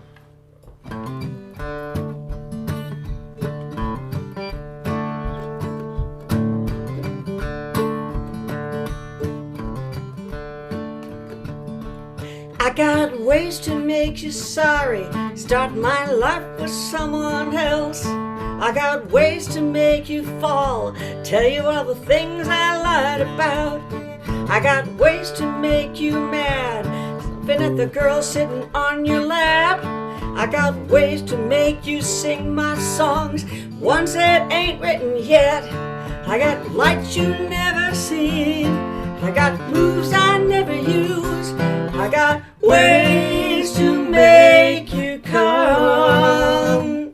I got ways to make you sorry, start my life with someone else. I got ways to make you fall, tell you all the things I lied about. I got ways to make you mad, laughing at the girl sitting on your lap. I got ways to make you sing my songs, ones that ain't written yet. I got lights you never seen, I got moves I never use. I got ways to make you come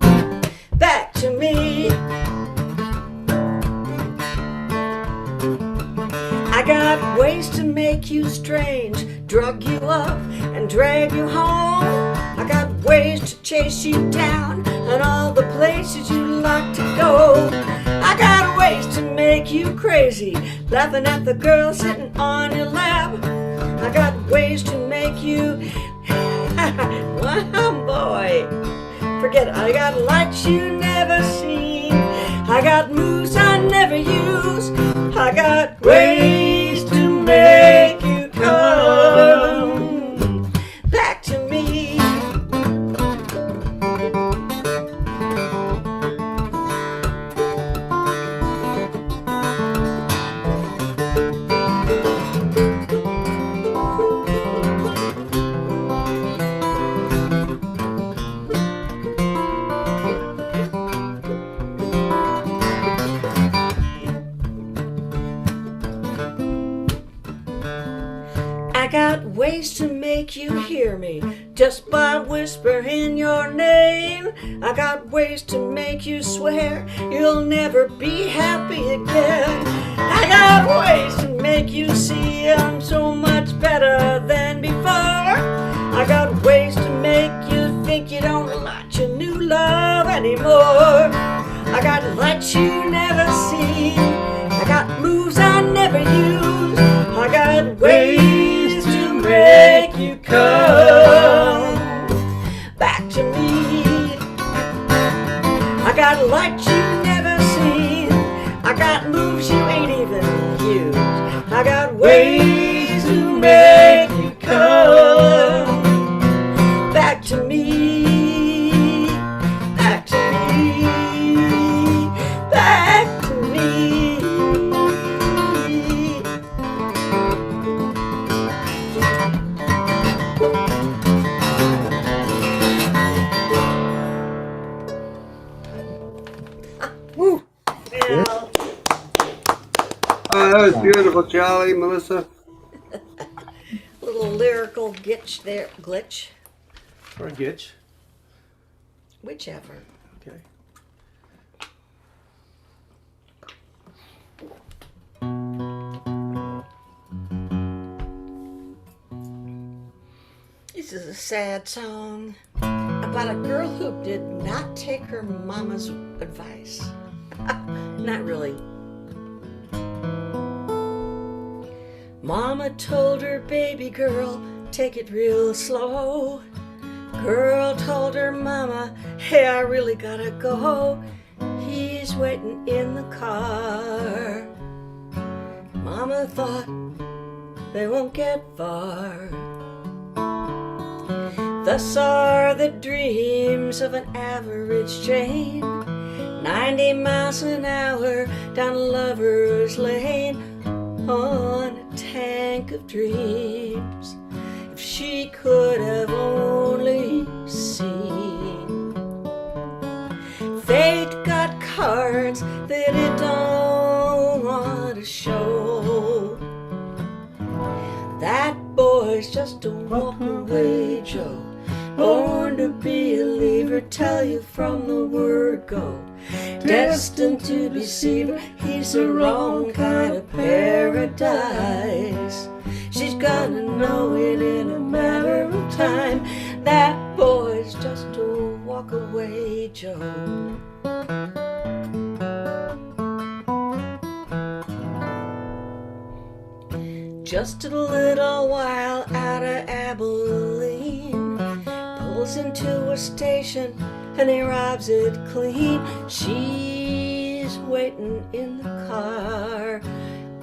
back to me. I got ways to make you strange, drug you up and drag you home. I got ways to chase you down and all the places you like to go. I got ways to make you crazy, laughing at the girl sitting on your lap. I got ways to make you, oh boy, forget it. I got lights you never seen, I got moves I never use. I got ways to make you come back to me. I got ways to make you hear me just by whispering your name. I got ways to make you swear you'll never be happy again. I got ways to make you see I'm so much better than before. I got ways to make you think you don't like your new love anymore. I got lights you never see. I got moves I never use. I got ways to make you come back to me. I got lights you never seen. I got moves you ain't even used. I got ways to make you come back to me. Back to me. Back to me. Woo. Yeah. Oh, that was beautiful, Charlie, Melissa. Little lyrical glitch there. Glitch. Or Gitch. Whichever. Okay. This is a sad song about a girl who did not take her mama's advice. Not really. Mama told her baby girl, take it real slow. Girl told her mama, hey, I really gotta go. He's waiting in the car. Mama thought they won't get far. Thus are the dreams of an average Jane, 90 miles an hour down Lover's Lane on a tank of dreams. If she could have only seen, fate got cards that it don't want to show. That boy's just a walk-away Joe, born to be a leaver, tell you from the word go. Destined to deceive her, he's the wrong kind of paradise. She's gonna know it in a matter of time. That boy's just a walk-away Joe. Just a little while out of Abilene, pulls into a station and he robs it clean. She's waiting in the car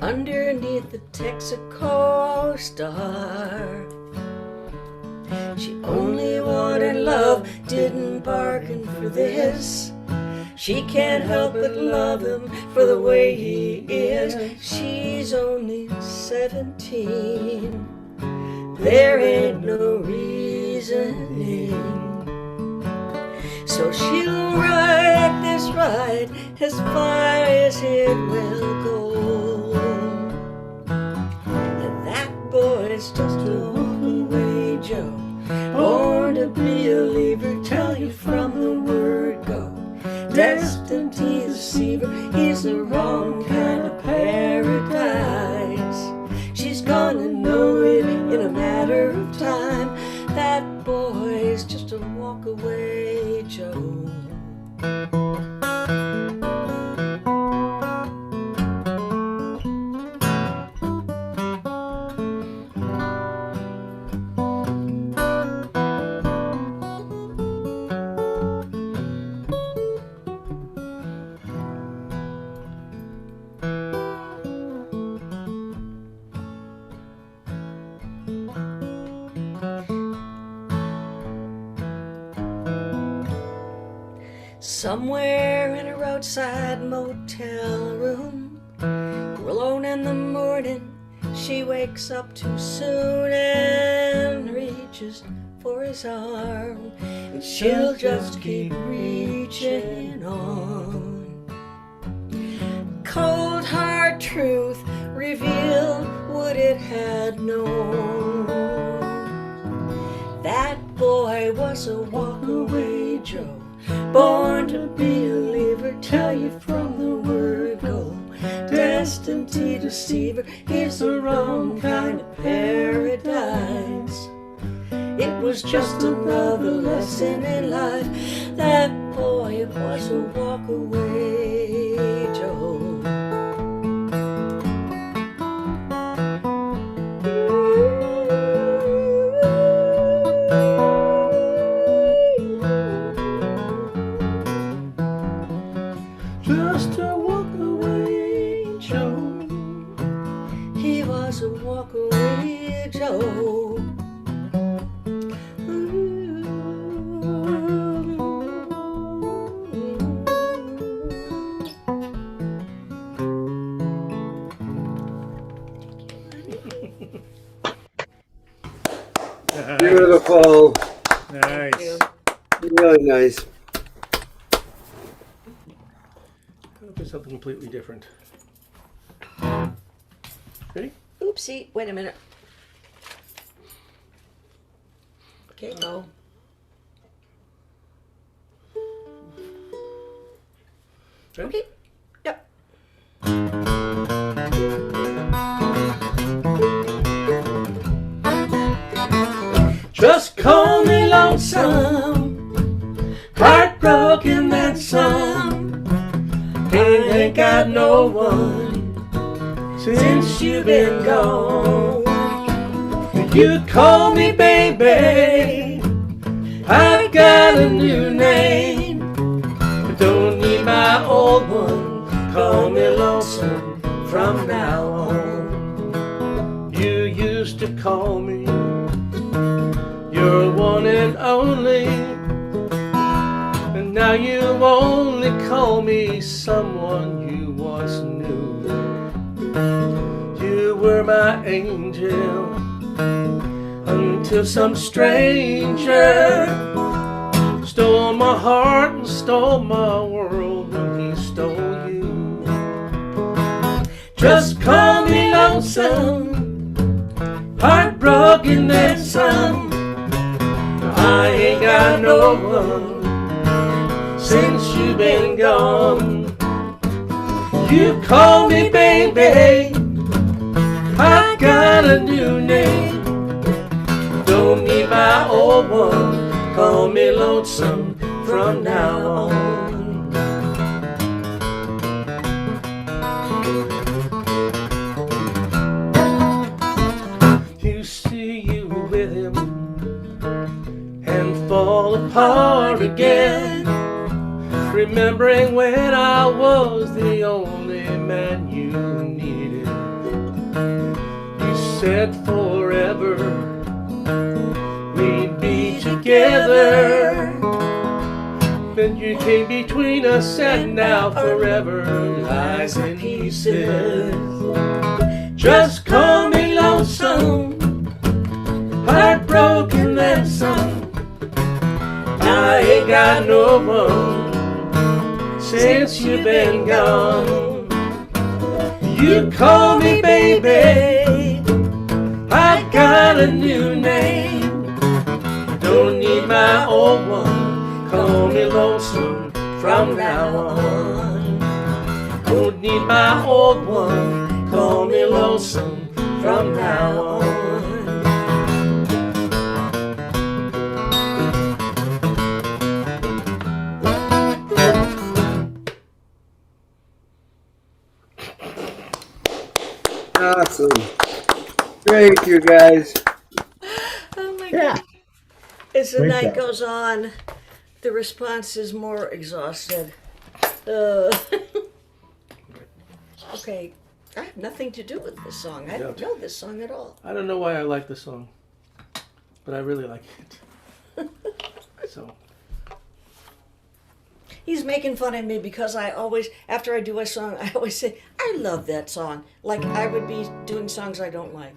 underneath the Texaco star. She only wanted love, didn't bargain for this. She can't help but love him for the way he is. She's only 17. There ain't no reasoning. So she'll ride this ride as far as it will go. And that boy's just a walk-away Joe, born to be a leaver, tell you from the word go. Destined to deceive her, he's the wrong kind of paradise. She's gonna know it in a matter of time. That boy's just a walk-away Joe. Somewhere in a roadside motel room, alone in the morning, she wakes up too soon and reaches for his arm, and she'll just keep reaching on. Cold hard truth revealed what it had known. That boy was a walk-away Joe, born to be a leaver, tell you from the word go. Destined to deceive her, he's the wrong kind of paradise. It was just another lesson in life. That boy was a walk-away Joe. Just a walk-away Joe. He was a walk-away Joe. Beautiful. Nice. Really nice. I'll do something completely different. Ready? Oopsie, wait a minute. Okay, go. Ready? Okay. Yep. Just call me lonesome, heartbroken, that's some. Ain't got no one since you've been gone. You call me baby, I've got a new name. I don't need my old one, call me lonesome from now on. You used to call me your one and only, and now you only call me someone you once knew. You were my angel until some stranger stole my heart and stole my world when he stole you. Just call me lonesome, heartbroken, and some. I ain't got no one since you've been gone. You call me baby, I got a new name. Don't need my old one, call me lonesome from now on. You see you with him and fall apart again, remembering when I was the only man you needed. You said forever we'd be together, then you came between us and now forever lies in pieces. Just call me lonesome, heartbroken, and some. I ain't got no one since you've been gone. You call me baby, I got a new name. Don't need my old one, call me lonesome from now on. Don't need my old one, call me lonesome from now on. Awesome. Great, you guys. Oh my God. As the Great night job. goes on, the response is more exhausted. Okay, I have nothing to do with this song. I don't know this song at all. I don't know why I like the song, but I really like it. So he's making fun of me because I always, after I do a song, I always say, I love that song. Like I would be doing songs I don't like.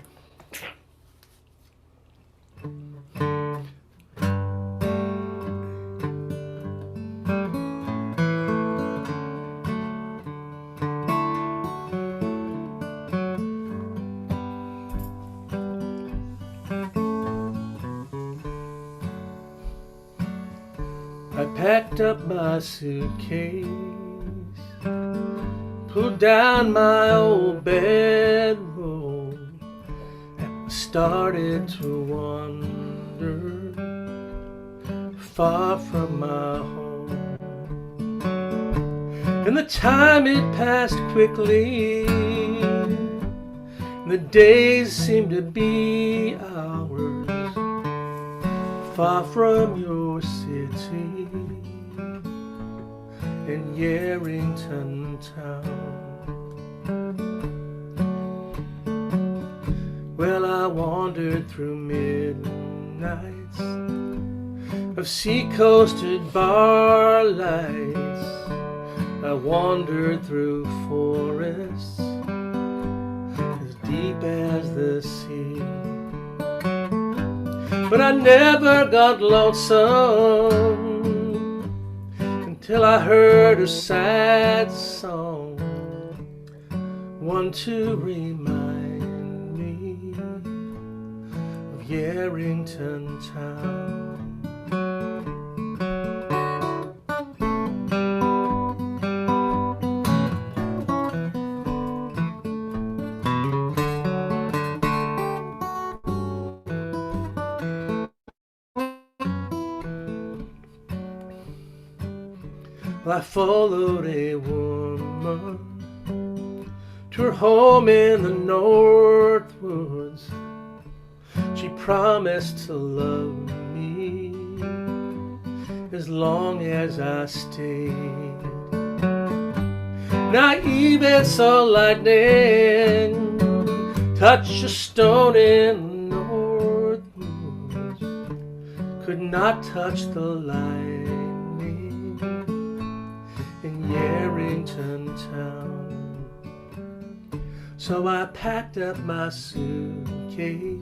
I packed up my suitcase, pulled down my old bedroll, and started to wander far from my home. And the time it passed quickly, the days seemed to be hours, far from your city in Yarrington town. Well, I wandered through midnights of sea-coasted bar lights. I wandered through forests as deep as the sea. But I never got lonesome until I heard a sad song, one to remind me of Yarrington town. I followed a woman to her home in the North Woods. She promised to love me as long as I stayed. Now even saw lightning touch a stone in the North Woods, could not touch the light Yarrington town. So I packed up my suitcase,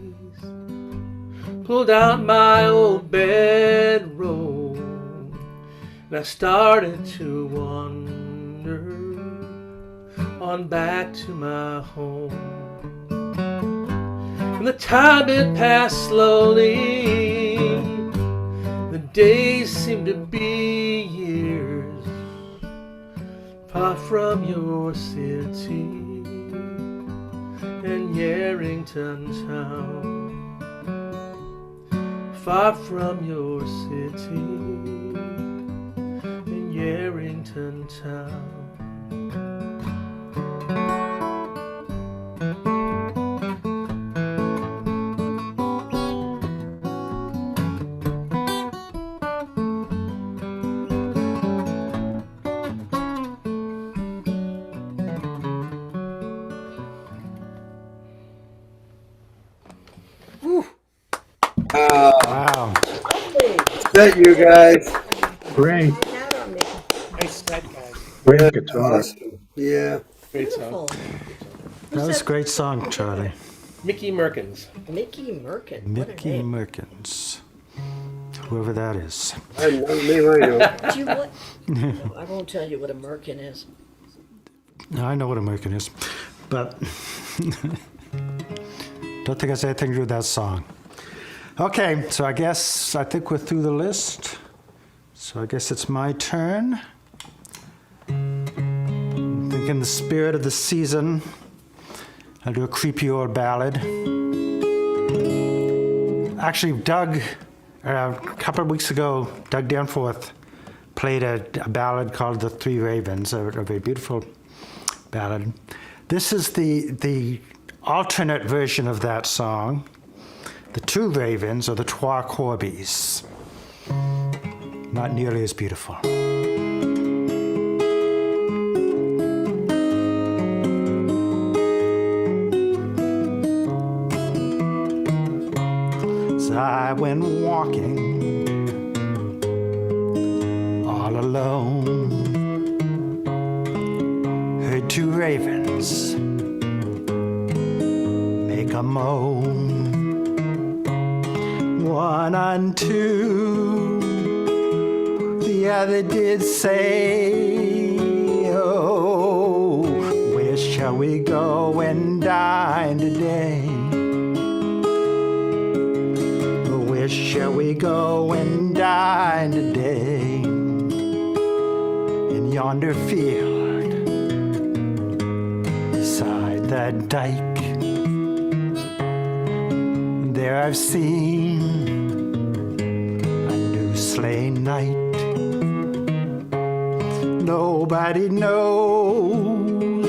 pulled out my old bedroll, and I started to wander on back to my home. And the time it passed slowly, the days seemed to be years, far from your city in Yarrington town. Far from your city in Yarrington town. Wow. Thank you guys. Great. Nice set, guys. Great guitar. Awesome. Yeah. Great song. That was a great song, Charlie. Mickey Merkins. Mickey Merkin. What a Mickey name. Merkins. Whoever that is. I know. Do you what? No, I won't tell you what a Merkin is. No, I know what a Merkin is, but don't think I said anything to do with that song. Okay, so I think we're through the list. So I guess it's my turn. I think in the spirit of the season, I'll do a creepy old ballad. Actually, Doug, a couple of weeks ago, Doug Danforth played a ballad called The Three Ravens, a very beautiful ballad. This is the alternate version of that song, The Two Ravens, or The Trois Corbies. Not nearly as beautiful. As I went walking all alone, two ravens make a moan. One unto the other did say, oh, where shall we go and dine today? Where shall we go and dine today? In yonder field, beside that dike, there I've seen a new slain knight. Nobody knows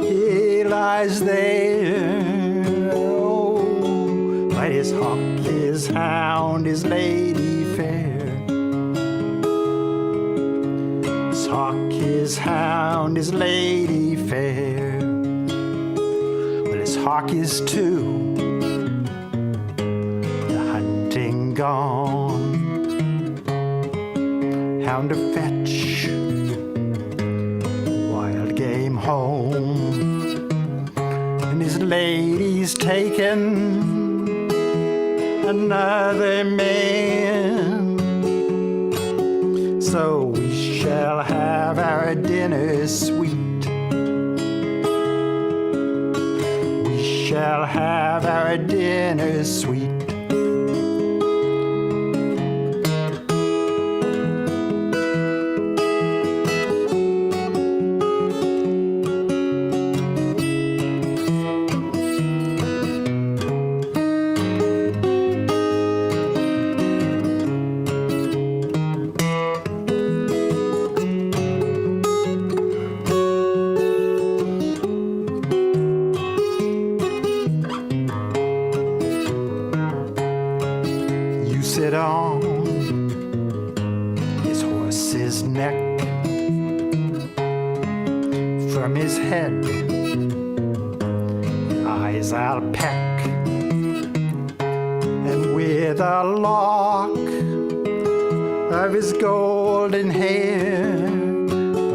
he lies there. Oh, but his hawk, his hound, his lady fair. His hawk, his hound, his lady fair. Well, his hawk is too. The hunting gone. Hound to fetch. Wild game home. And his lady's taken another man. So we shall have our dinner sweet. We shall have our dinner sweet. Sit on his horse's neck. From his head, eyes I'll peck, and with a lock of his golden hair,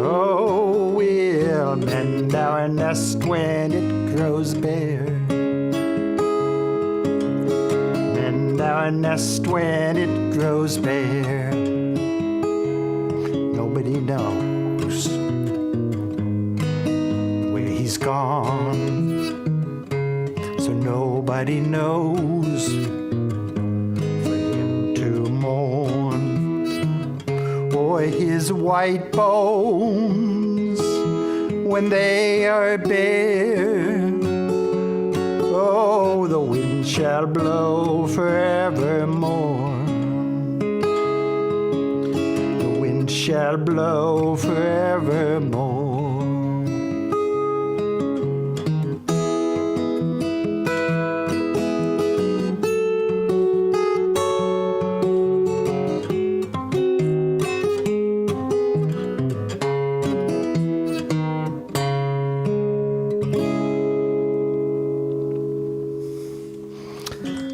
oh, we'll mend our nest when it grows bare. Our nest when it grows bare. Nobody knows where he's gone, so nobody knows for him to mourn, or his white bones when they are bare. Oh, the wind shall blow forevermore. The wind shall blow forevermore.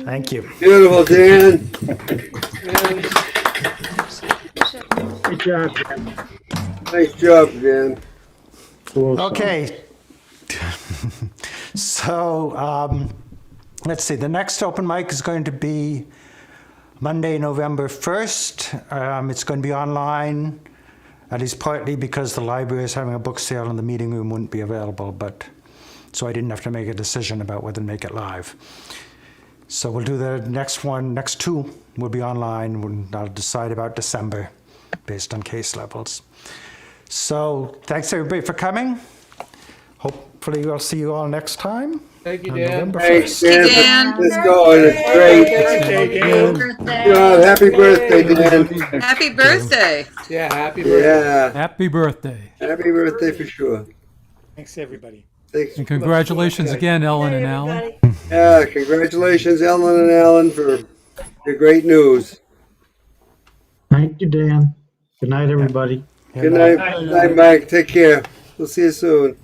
Thank you. Beautiful, Dan. Good job, Dan. Nice job, Dan. Okay. So let's see. The next open mic is going to be Monday, November 1st. It's going to be online, at least partly because the library is having a book sale and the meeting room wouldn't be available. But so I didn't have to make a decision about whether to make it live. So we'll do the next one. Next two will be online. I'll decide about December based on case levels. So thanks everybody for coming. Hopefully we'll see you all next time. Thank you, on Dan. November Thanks, 1st. Dan. Let's go. It's great. Happy birthday, Dan. Happy birthday. Yeah, happy birthday. Yeah. Happy birthday. Happy birthday for sure. Thanks, everybody. Thanks. And congratulations again, Ellen and Alan. Yeah, congratulations, Ellen and Alan, for your great news. Thank you, Dan. Good night, everybody. Good night, Mike. Take care. We'll see you soon.